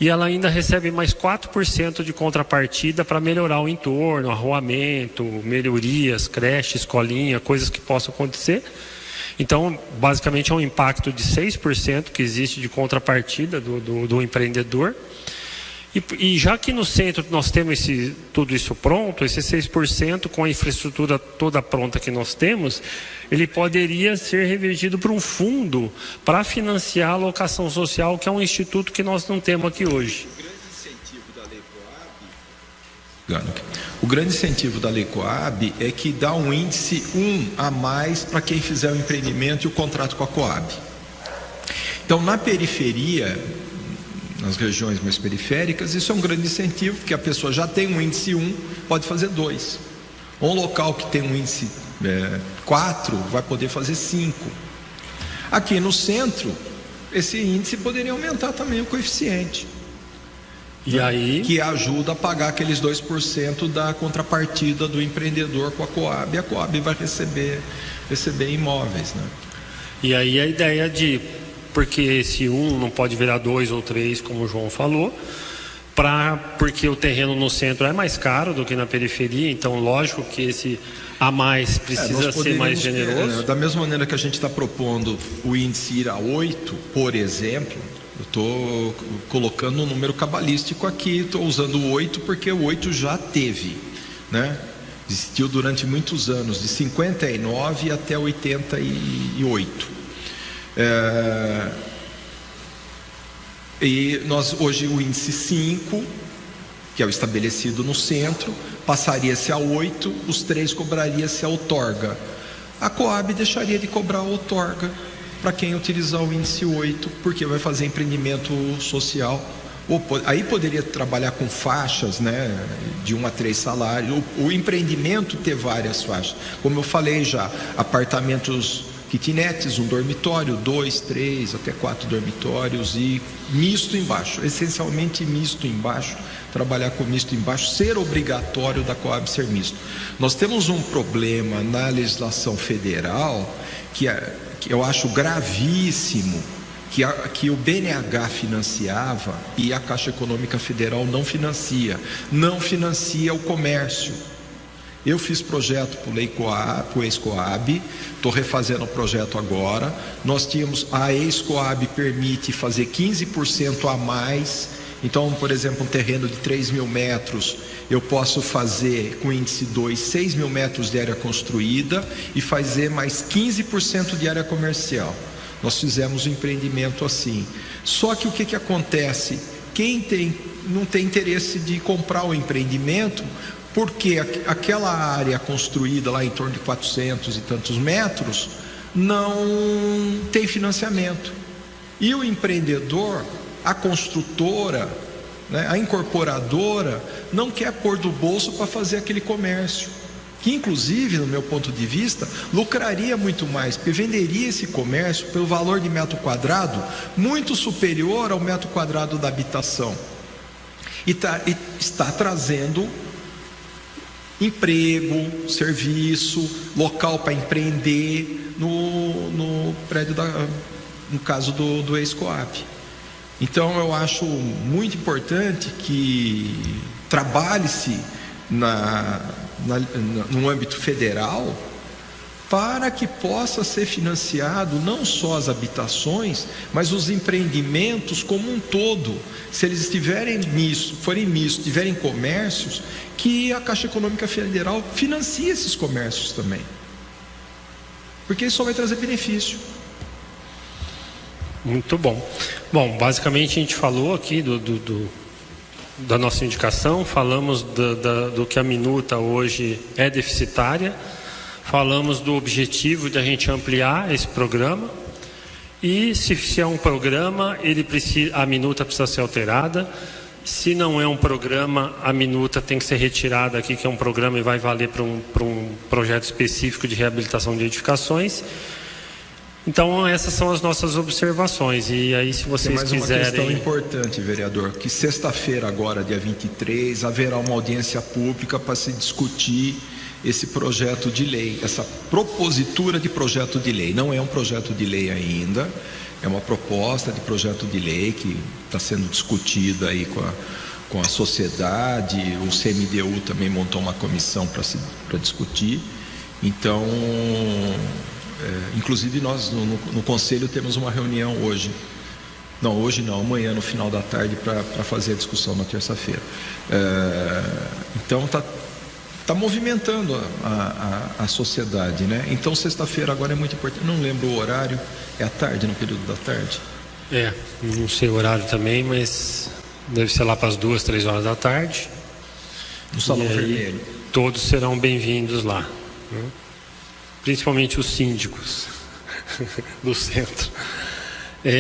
e ela ainda recebe mais 4% de contrapartida para melhorar o entorno, arruamento, melhorias, creche, escolinha, coisas que possam acontecer. Então, basicamente é um impacto de 6% que existe de contrapartida do empreendedor. E já que no centro nós temos tudo isso pronto, esse 6% com a infraestrutura toda pronta que nós temos, ele poderia ser revertido para um fundo para financiar a locação social, que é um instituto que nós não temos aqui hoje. O grande incentivo da Lei Coab é que dá um índice 1 a mais para quem fizer o empreendimento e o contrato com a Coab. Então, na periferia, nas regiões mais periféricas, isso é um grande incentivo, porque a pessoa já tem um índice 1, pode fazer 2. Um local que tem um índice 4 vai poder fazer 5. Aqui no centro, esse índice poderia aumentar também o coeficiente. E aí, que ajuda a pagar aqueles 2% da contrapartida do empreendedor com a Coab, e a Coab vai receber imóveis, né? E aí a ideia porque esse 1 não pode virar 2 ou 3, como o João falou, porque o terreno no centro é mais caro do que na periferia, então lógico que esse a mais precisa ser mais generoso. Da mesma maneira que a gente está propondo o índice ir a 8, por exemplo, eu estou colocando um número cabalístico aqui, estou usando o 8 porque o 8 já teve, né? Existiu durante muitos anos, de 59 até 88. E nós hoje o índice 5, que é o estabelecido no centro, passaria-se a 8, os 3 cobraria-se a outorga. A Coab deixaria de cobrar a outorga para quem utilizar o índice 8, porque vai fazer empreendimento social. Aí poderia trabalhar com faixas, né, de 1 a 3 salários, o empreendimento ter várias faixas, como eu falei já, apartamentos, kitnetes, um dormitório, 2, 3, até 4 dormitórios e misto embaixo, essencialmente misto embaixo, trabalhar com misto embaixo, ser obrigatório da Coab ser misto. Nós temos um problema na legislação federal que eu acho gravíssimo, que o BNH financiava e a Caixa Econômica Federal não financia o comércio. Eu fiz projeto para o ex-Coab, estou refazendo o projeto agora. Nós tínhamos, a ex-Coab permite fazer 15% a mais. Então, por exemplo, um terreno de 3 mil metros, eu posso fazer com índice 2, 6 mil metros de área construída e fazer mais 15% de área comercial. Nós fizemos um empreendimento assim. Só que o que acontece? Quem não tem interesse de comprar o empreendimento, porque aquela área construída lá em torno de 400 e tantos metros não tem financiamento. E o empreendedor, a construtora, né, a incorporadora, não quer pôr do bolso para fazer aquele comércio, que inclusive, no meu ponto de vista, lucraria muito mais, porque venderia esse comércio pelo valor de metro quadrado muito superior ao metro quadrado da habitação, e está trazendo emprego, serviço, local para empreender no prédio, no caso do ex-Coab. Então eu acho muito importante que trabalhe-se no âmbito federal, para que possa ser financiado não só as habitações, mas os empreendimentos como um todo. Se eles forem mistos, tiverem comércios, que a Caixa Econômica Federal financie esses comércios também, porque isso só vai trazer benefício. Muito bom. Bom, basicamente a gente falou aqui da nossa indicação, falamos do que a minuta hoje é deficitária, falamos do objetivo de a gente ampliar esse programa, e se é um programa, a minuta precisa ser alterada. Se não é um programa, a minuta tem que ser retirada aqui, que é um programa e vai valer para um projeto específico de reabilitação de edificações. Então essas são as nossas observações. E aí, se vocês quiserem... Tem mais uma questão importante, vereador, que sexta-feira agora, dia 23, haverá uma audiência pública para se discutir esse projeto de lei, essa propositura de projeto de lei. Não é um projeto de lei ainda, é uma proposta de projeto de lei que está sendo discutida aí com a sociedade. O CMDU também montou uma comissão para discutir. Então, inclusive nós no Conselho temos uma reunião hoje. Não, hoje não, amanhã no final da tarde, para fazer a discussão na terça-feira. Então está movimentando a sociedade, né? Então sexta-feira agora é muito importante. Não lembro o horário, é à tarde, no período da tarde? Não sei o horário também, mas deve ser lá para as 2, 3 horas da tarde. No Salão Vermelho. Todos serão bem-vindos lá, né? Principalmente os síndicos do centro.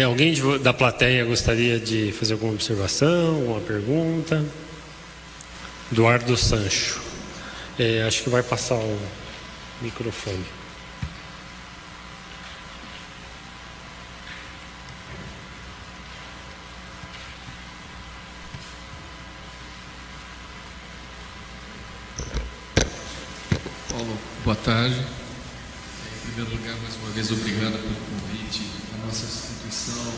Alguém da plateia gostaria de fazer alguma observação, alguma pergunta? Eduardo Sancho. Acho que vai passar o microfone. Paulo, boa tarde. Em primeiro lugar, mais uma vez, obrigado pelo convite. A nossa instituição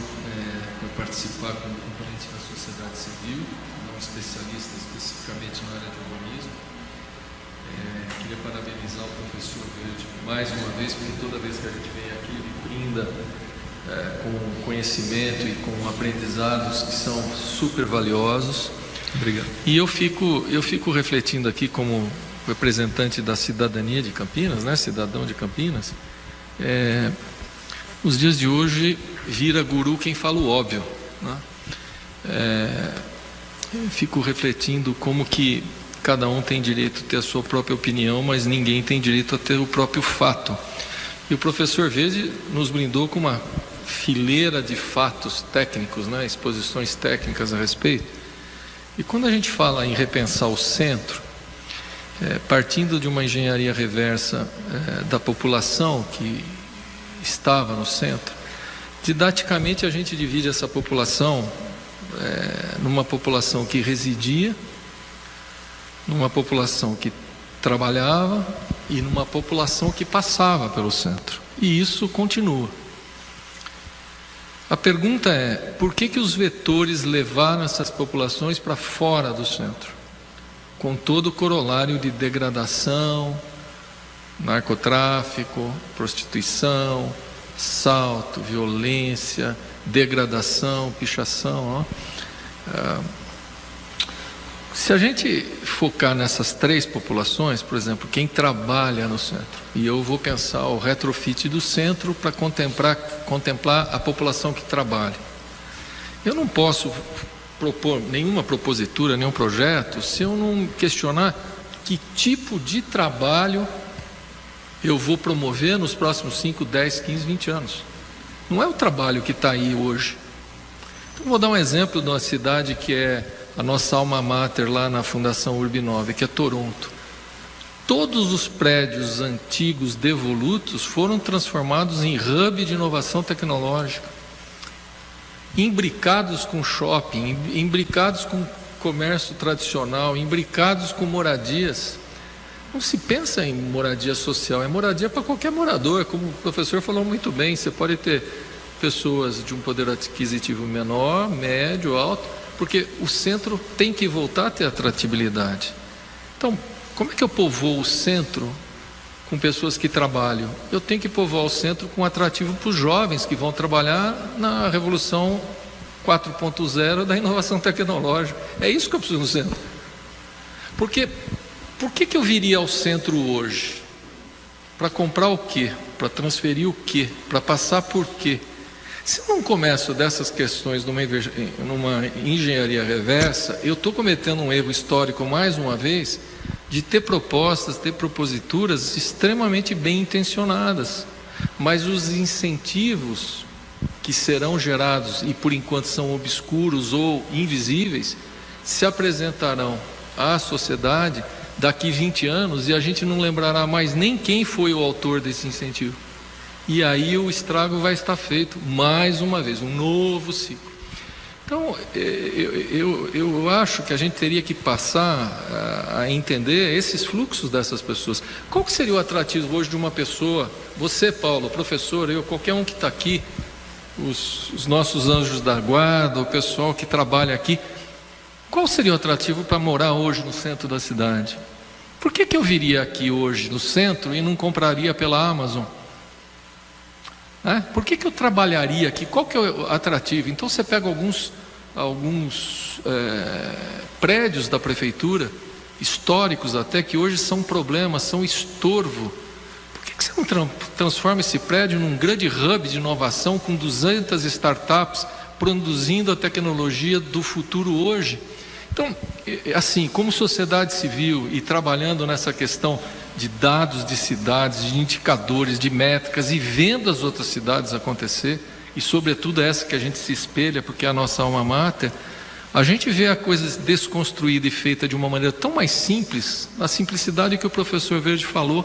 vai participar como componente da sociedade civil, não especialista especificamente na área de urbanismo. Queria parabenizar o professor Verde mais uma vez, porque toda vez que a gente vem aqui, ele brinda com conhecimento e com aprendizados que são super valiosos. Obrigado. E eu fico refletindo aqui como representante da cidadania de Campinas, né, cidadão de Campinas. Nos dias de hoje vira guru quem fala o óbvio, né? Fico refletindo como que cada um tem direito a ter a sua própria opinião, mas ninguém tem direito a ter o próprio fato. E o professor Verde nos brindou com uma fileira de fatos técnicos, né, exposições técnicas a respeito. E quando a gente fala em repensar o centro, partindo de uma engenharia reversa da população que estava no centro, didaticamente a gente divide essa população numa população que residia, numa população que trabalhava e numa população que passava pelo centro. E isso continua. A pergunta é, por que os vetores levaram essas populações para fora do centro? com todo o corolário de degradação, narcotráfico, prostituição, assalto, violência, degradação, pichação. Se a gente focar nessas 3 populações, por exemplo, quem trabalha no centro, e eu vou pensar o retrofit do centro para contemplar a população que trabalha. Eu não posso propor nenhuma propositura, nenhum projeto, se eu não questionar que tipo de trabalho eu vou promover nos próximos 5, 10, 15, 20 anos. Não é o trabalho que está aí hoje. Então, vou dar um exemplo de uma cidade que é a nossa alma mater lá na Fundação Urbinove, que é Toronto. Todos os prédios antigos devolutos foram transformados em hub de inovação tecnológica, imbricados com shopping, imbricados com comércio tradicional, imbricados com moradias. Não se pensa em moradia social, é moradia para qualquer morador, como o professor falou muito bem. Você pode ter pessoas de um poder adquisitivo menor, médio, alto, porque o centro tem que voltar a ter atratividade. Então, como é que eu povoo o centro com pessoas que trabalham? Eu tenho que povoar o centro com atrativo para os jovens que vão trabalhar na revolução 4.0 da inovação tecnológica. É isso que eu preciso no centro. Porque por que eu viria ao centro hoje? Para comprar o quê? Para transferir o quê? Para passar por quê? Se eu não começo dessas questões numa engenharia reversa, eu estou cometendo um erro histórico mais uma vez de ter propostas, ter proposituras extremamente bem intencionadas, mas os incentivos que serão gerados e por enquanto são obscuros ou invisíveis, se apresentarão à sociedade daqui 20 anos e a gente não lembrará mais nem quem foi o autor desse incentivo. E aí o estrago vai estar feito mais uma vez, um novo ciclo. Então, eu acho que a gente teria que passar a entender esses fluxos dessas pessoas. Qual que seria o atrativo hoje de uma pessoa, você, Paulo, professor, eu, qualquer um que está aqui, os nossos anjos da guarda, o pessoal que trabalha aqui, qual seria o atrativo para morar hoje no centro da cidade? Por que eu viria aqui hoje no centro e não compraria pela Amazon? Por que eu trabalharia aqui? Qual que é o atrativo? Então você pega alguns prédios da prefeitura, históricos até, que hoje são problemas, são estorvo. Por que você não transforma esse prédio num grande hub de inovação com 200 startups produzindo a tecnologia do futuro hoje? Então, assim, como sociedade civil e trabalhando nessa questão de dados de cidades, de indicadores, de métricas, e vendo as outras cidades acontecer, e sobretudo essa que a gente se espelha, porque é a nossa alma mater, a gente vê a coisa desconstruída e feita de uma maneira tão mais simples, a simplicidade que o professor Verde falou,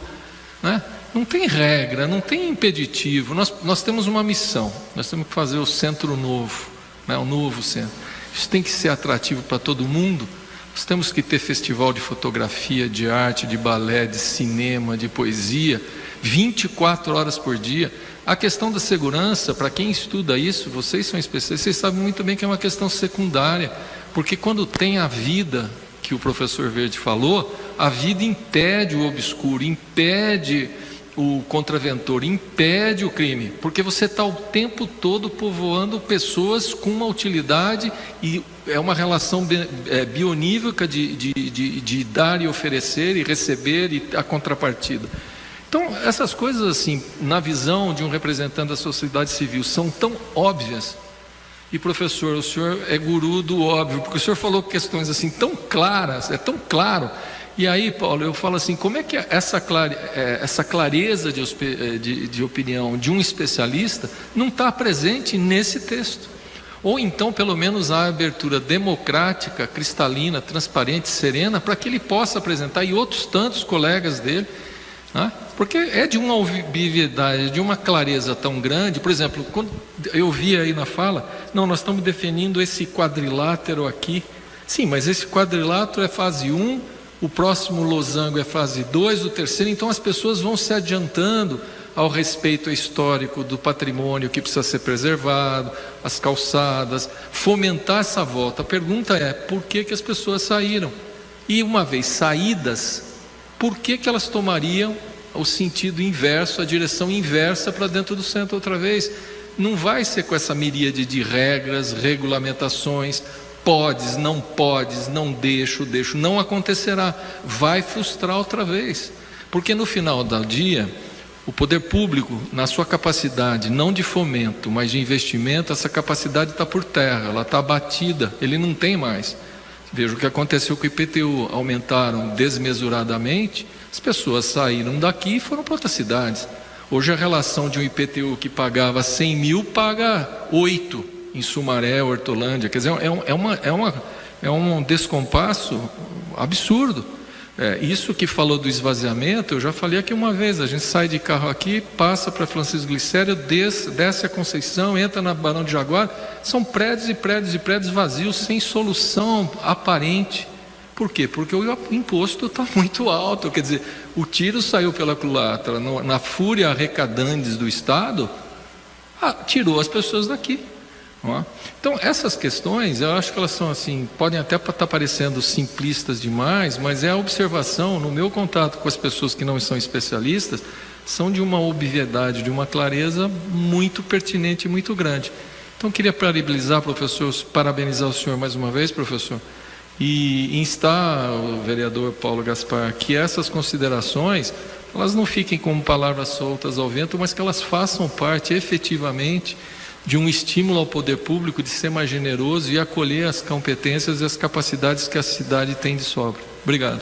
né? Não tem regra, não tem impeditivo, nós temos uma missão, nós temos que fazer o centro novo, né? O novo centro. Isso tem que ser atrativo para todo mundo. Nós temos que ter festival de fotografia, de arte, de balé, de cinema, de poesia, 24 horas por dia. A questão da segurança, para quem estuda isso, vocês são especialistas, vocês sabem muito bem que é uma questão secundária, porque quando tem a vida, que o professor Verde falou, a vida impede o obscuro, impede o contraventor, impede o crime, porque você está o tempo todo povoando pessoas com uma utilidade, e é uma relação bionívoca de dar e oferecer e receber e a contrapartida. Então, essas coisas assim, na visão de um representante da sociedade civil, são tão óbvias. E professor, o senhor é guru do óbvio, porque o senhor falou questões assim tão claras, é tão claro. E aí, Paulo, eu falo assim, como é que essa clareza de opinião de um especialista não está presente nesse texto? Ou então, pelo menos, a abertura democrática, cristalina, transparente, serena, para que ele possa apresentar, e outros tantos colegas dele, né? Porque é de uma obviedade, de uma clareza tão grande. Por exemplo, quando eu vi aí na fala, não, nós estamos definindo esse quadrilátero aqui. Sim, mas esse quadrilátero é fase 1, o próximo losango é fase 2, o terceiro, então as pessoas vão se adiantando ao respeito histórico do patrimônio que precisa ser preservado, as calçadas, fomentar essa volta. A pergunta é, por que as pessoas saíram? E uma vez saídas, por que elas tomariam o sentido inverso, a direção inversa para dentro do centro outra vez? Não vai ser com essa miríade de regras, regulamentações, podes, não deixo, não acontecerá, vai frustrar outra vez, porque no final do dia, o poder público, na sua capacidade, não de fomento, mas de investimento, essa capacidade está por terra, ela está abatida, ele não tem mais. Veja o que aconteceu com o IPTU, aumentaram desmesuradamente, as pessoas saíram daqui e foram para outras cidades. Hoje a relação de um IPTU que pagava 100 mil paga 8 em Sumaré, Hortolândia. Quer dizer, é um descompasso absurdo. Isso que falou do esvaziamento, eu já falei aqui uma vez, a gente sai de carro aqui, passa para Francisco Glicério, desce a Conceição, entra na Barão de Jaguar, são prédios e prédios e prédios vazios, sem solução aparente. Por quê? Porque o imposto está muito alto, quer dizer, o tiro saiu pela culatra, na fúria arrecadantes do Estado, tirou as pessoas daqui. Não é? Então, essas questões, eu acho que elas são assim, podem até estar parecendo simplistas demais, mas é a observação, no meu contato com as pessoas que não são especialistas, são de uma obviedade, de uma clareza muito pertinente e muito grande. Então, queria parabenizar, professor, parabenizar o senhor mais uma vez, professor, e instar o vereador Paulo Gaspar que essas considerações, elas não fiquem como palavras soltas ao vento, mas que elas façam parte efetivamente de um estímulo ao poder público de ser mais generoso e acolher as competências e as capacidades que a cidade tem de sobra. Obrigado.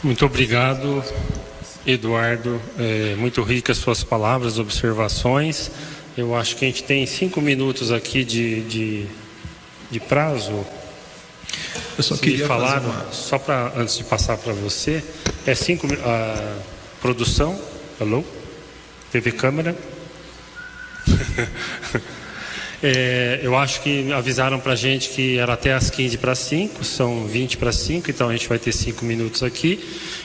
Muito obrigado, Eduardo. Muito ricas suas palavras, observações. Eu acho que a gente tem 5 minutos aqui de prazo. Eu só queria falar, só para antes de passar para você, 5 produção, alô, TV câmera. Eu acho que avisaram para a gente que era até as 15 para 5, são 20 para 5, então a gente vai ter 5 minutos aqui.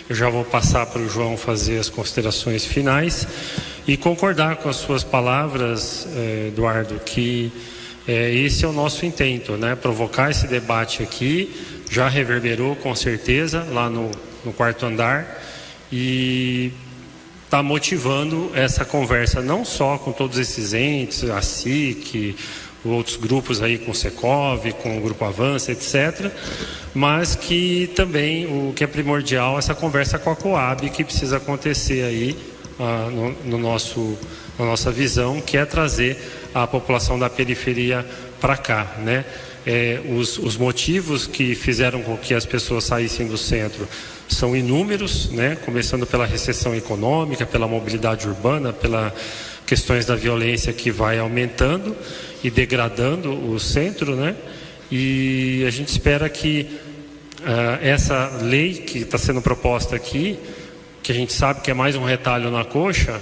Eu já vou passar para o João fazer as considerações finais e concordar com as suas palavras, Eduardo, que esse é o nosso intento, né? Provocar esse debate aqui, já reverberou com certeza lá no 4º andar e está motivando essa conversa não só com todos esses entes, a SIC, outros grupos aí com o Secov, com o Grupo Avança, etc., mas que também o que é primordial, essa conversa com a Coab, que precisa acontecer aí na nossa visão, que é trazer a população da periferia para cá, né? Os motivos que fizeram com que as pessoas saíssem do centro são inúmeros, né? Começando pela recessão econômica, pela mobilidade urbana, pelas questões da violência que vai aumentando e degradando o centro, né? E a gente espera que essa lei que está sendo proposta aqui, que a gente sabe que é mais um retalho na coxa,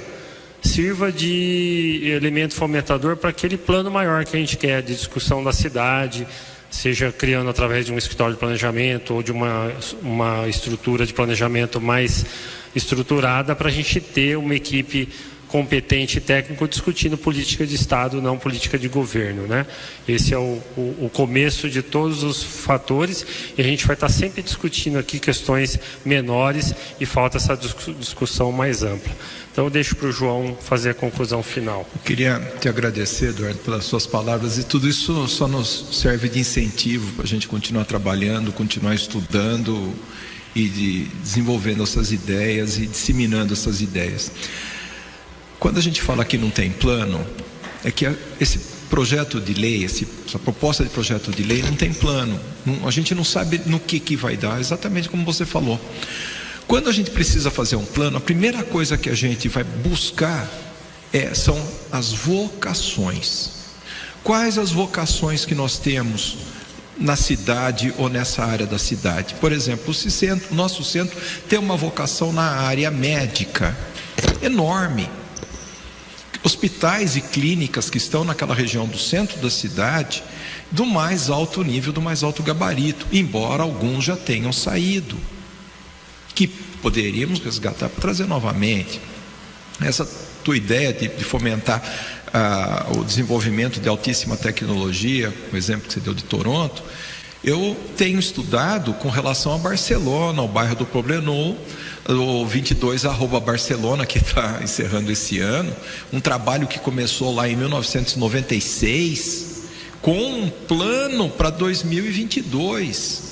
sirva de elemento fomentador para aquele plano maior que a gente quer, de discussão da cidade, seja criando através de um escritório de planejamento ou de uma estrutura de planejamento mais estruturada, para a gente ter uma equipe competente e técnico discutindo política de Estado, não política de governo, né? Esse é o começo de todos os fatores e a gente vai estar sempre discutindo aqui questões menores e falta essa discussão mais ampla. Então eu deixo para o João fazer a conclusão final. Eu queria te agradecer, Eduardo, pelas suas palavras, e tudo isso só nos serve de incentivo para a gente continuar trabalhando, continuar estudando e desenvolvendo essas ideias e disseminando essas ideias. Quando a gente fala que não tem plano, é que esse projeto de lei, essa proposta de projeto de lei não tem plano. A gente não sabe no que vai dar, exatamente como você falou. Quando a gente precisa fazer um plano, a primeira coisa que a gente vai buscar são as vocações. Quais as vocações que nós temos na cidade ou nessa área da cidade? Por exemplo, o nosso centro tem uma vocação na área médica enorme. Hospitais e clínicas que estão naquela região do centro da cidade, do mais alto nível, do mais alto gabarito, embora alguns já tenham saído, que poderíamos resgatar para trazer novamente. Essa tua ideia de fomentar o desenvolvimento de altíssima tecnologia, o exemplo que você deu de Toronto, Eu tenho estudado com relação a Barcelona, ao bairro do Poblenou, o 22@Barcelona, que está encerrando esse ano, um trabalho que começou lá em 1996, com um plano para 2022.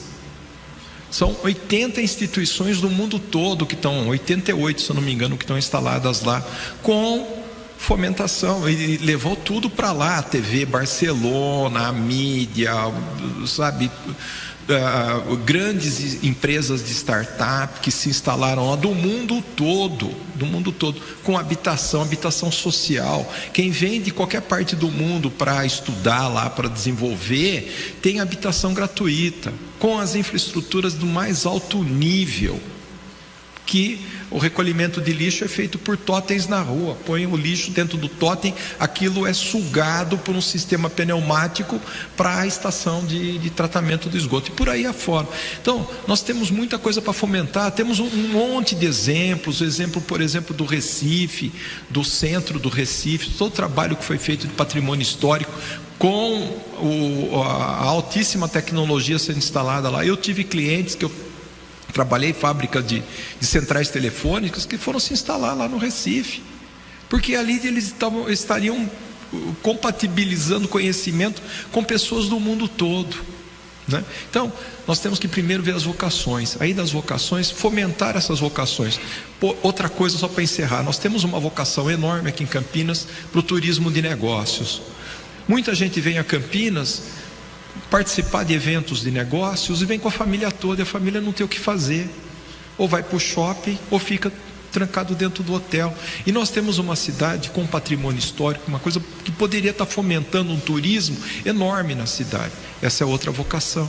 São 80 instituições do mundo todo que estão, 88, se eu não me engano, que estão instaladas lá, com fomentação. Ele levou tudo para lá, a TV Barcelona, a mídia, sabe, grandes empresas de startup que se instalaram lá do mundo todo, com habitação social. Quem vem de qualquer parte do mundo para estudar lá, para desenvolver, tem habitação gratuita, com as infraestruturas do mais alto nível, que o recolhimento de lixo é feito por totens na rua. Põe o lixo dentro do totem, aquilo é sugado por um sistema pneumático para a estação de tratamento do esgoto, e por aí afora. Então, nós temos muita coisa para fomentar, temos um monte de exemplos. O exemplo, por exemplo, do Recife, do centro do Recife, todo o trabalho que foi feito de patrimônio histórico, com a altíssima tecnologia sendo instalada lá. Eu tive clientes que eu trabalhei em fábrica de centrais telefônicas que foram se instalar lá no Recife, porque ali eles estariam compatibilizando conhecimento com pessoas do mundo todo, né? Então, nós temos que primeiro ver as vocações, aí das vocações, fomentar essas vocações. Outra coisa, só para encerrar, nós temos uma vocação enorme aqui em Campinas para o turismo de negócios. Muita gente vem a Campinas participar de eventos de negócios e vem com a família toda, e a família não tem o que fazer, ou vai para o shopping ou fica trancado dentro do hotel. E nós temos uma cidade com patrimônio histórico, uma coisa que poderia estar fomentando um turismo enorme na cidade. Essa é outra vocação.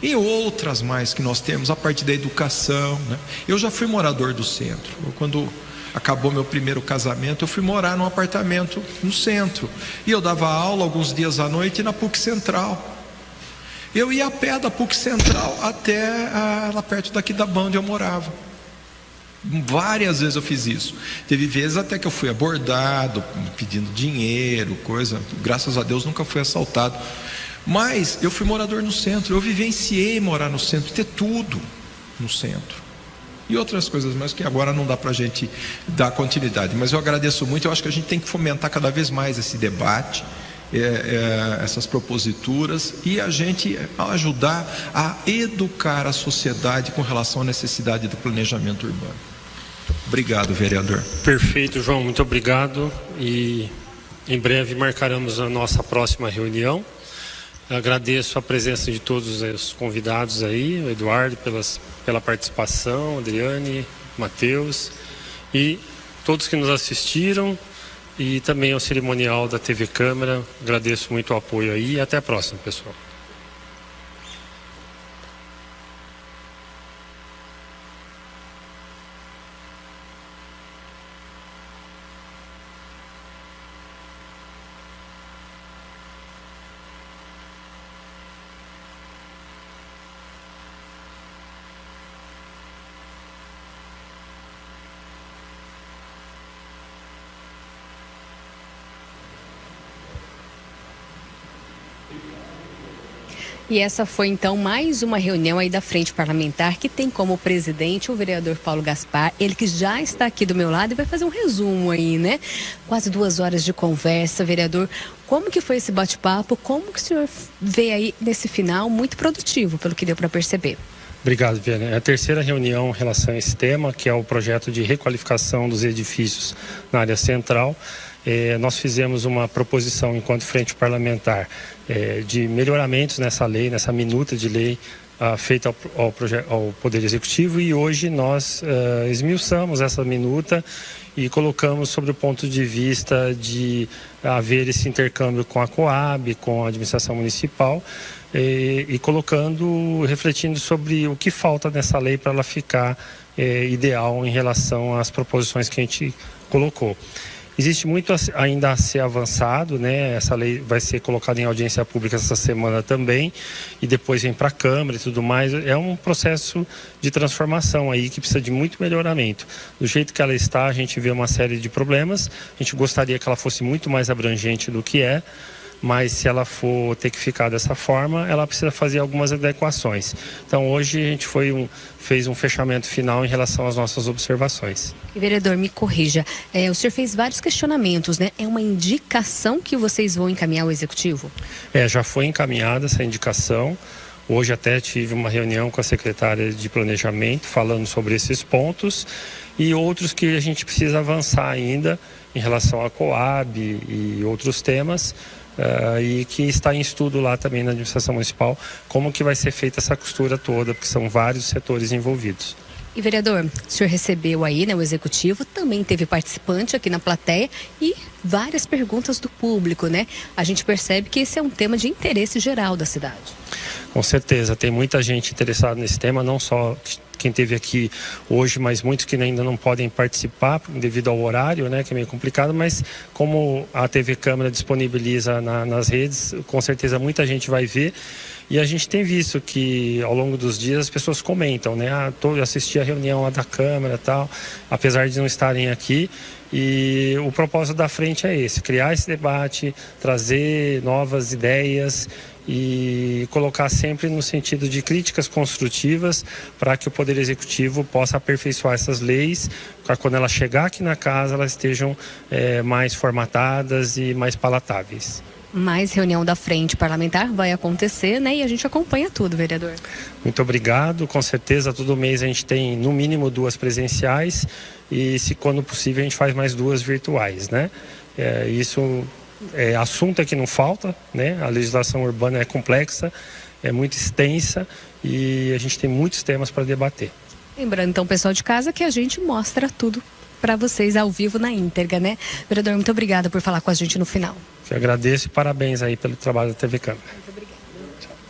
E outras mais que nós temos, a parte da educação, né? Eu já fui morador do centro. Quando acabou meu primeiro casamento, eu fui morar num apartamento no centro, e eu dava aula alguns dias à noite na PUC Central. Eu ia a pé da PUC Central até lá perto daqui da Ban, onde eu morava. Várias vezes eu fiz isso. Teve vezes até que eu fui abordado, pedindo dinheiro, coisa. Graças a Deus nunca fui assaltado. Mas eu fui morador no centro, eu vivenciei morar no centro, ter tudo no centro. E outras coisas mais que agora não dá para a gente dar continuidade. Mas eu agradeço muito, eu acho que a gente tem que fomentar cada vez mais esse debate, essas proposituras, e a gente ajudar a educar a sociedade com relação à necessidade do planejamento urbano. Obrigado, vereador. Perfeito, João, muito obrigado, e em breve marcaremos a nossa próxima reunião. Agradeço a presença de todos os convidados aí, o Eduardo pela participação, Adriane, Matheus, e todos que nos assistiram, e também ao cerimonial da TV Câmara. Agradeço muito o apoio aí, e até a próxima, pessoal. E essa foi então mais uma reunião aí da Frente Parlamentar, que tem como presidente o vereador Paulo Gaspar, ele que já está aqui do meu lado e vai fazer um resumo aí, né? Quase 2 horas de conversa, vereador. Como que foi esse bate-papo? Como que o senhor vê aí nesse final muito produtivo, pelo que deu para perceber? Obrigado, Viana. É a terceira reunião em relação a esse tema, que é o projeto de requalificação dos edifícios na área central. Nós fizemos uma proposição enquanto frente parlamentar de melhoramentos nessa lei, nessa minuta de lei feita ao Poder Executivo, e hoje nós esmiuçamos essa minuta e colocamos sobre o ponto de vista de haver esse intercâmbio com a Coab, com a administração municipal, e refletindo sobre o que falta nessa lei para ela ficar ideal em relação às proposições que a gente colocou. Existe muito ainda a ser avançado, né? Essa lei vai ser colocada em audiência pública essa semana também, e depois vem para a Câmara e tudo mais. É um processo de transformação aí que precisa de muito melhoramento. Do jeito que ela está, a gente vê uma série de problemas. A gente gostaria que ela fosse muito mais abrangente do que é, mas se ela for ter que ficar dessa forma, ela precisa fazer algumas adequações. Então hoje a gente fez um fechamento final em relação às nossas observações. E, vereador, me corrija, o senhor fez vários questionamentos, né? É uma indicação que vocês vão encaminhar ao Executivo? Já foi encaminhada essa indicação. Hoje até tive uma reunião com a secretária de Planejamento falando sobre esses pontos e outros que a gente precisa avançar ainda em relação à Coab e outros temas, e que está em estudo lá também na administração municipal, como que vai ser feita essa costura toda, porque são vários setores envolvidos. E, vereador, o senhor recebeu aí, né, o Executivo, também teve participante aqui na plateia e várias perguntas do público, né? A gente percebe que esse é um tema de interesse geral da cidade. Com certeza, tem muita gente interessada nesse tema, não só quem esteve aqui hoje, mas muitos que ainda não podem participar devido ao horário, né, que é meio complicado, mas como a TV Câmara disponibiliza nas redes, com certeza muita gente vai ver. E a gente tem visto que ao longo dos dias as pessoas comentam, né? Eu assisti a reunião lá da Câmara e tal, apesar de não estarem aqui. E o propósito da frente é esse, criar esse debate, trazer novas ideias e colocar sempre no sentido de críticas construtivas para que o Poder Executivo possa aperfeiçoar essas leis, para quando ela chegar aqui na casa elas estejam mais formatadas e mais palatáveis. Mais reunião da frente parlamentar vai acontecer, né? E a gente acompanha tudo, vereador. Muito obrigado. Com certeza, todo mês a gente tem no mínimo 2 presenciais e, se quando possível, a gente faz mais 2 virtuais, né? Isso é assunto que não falta, né? A legislação urbana é complexa, é muito extensa e a gente tem muitos temas para debater. Lembrando, então, pessoal de casa, que a gente mostra tudo para vocês ao vivo na íntegra, né? Vereador, muito obrigada por falar com a gente no final. Eu agradeço e parabéns aí pelo trabalho da TV Câmara. Muito obrigada.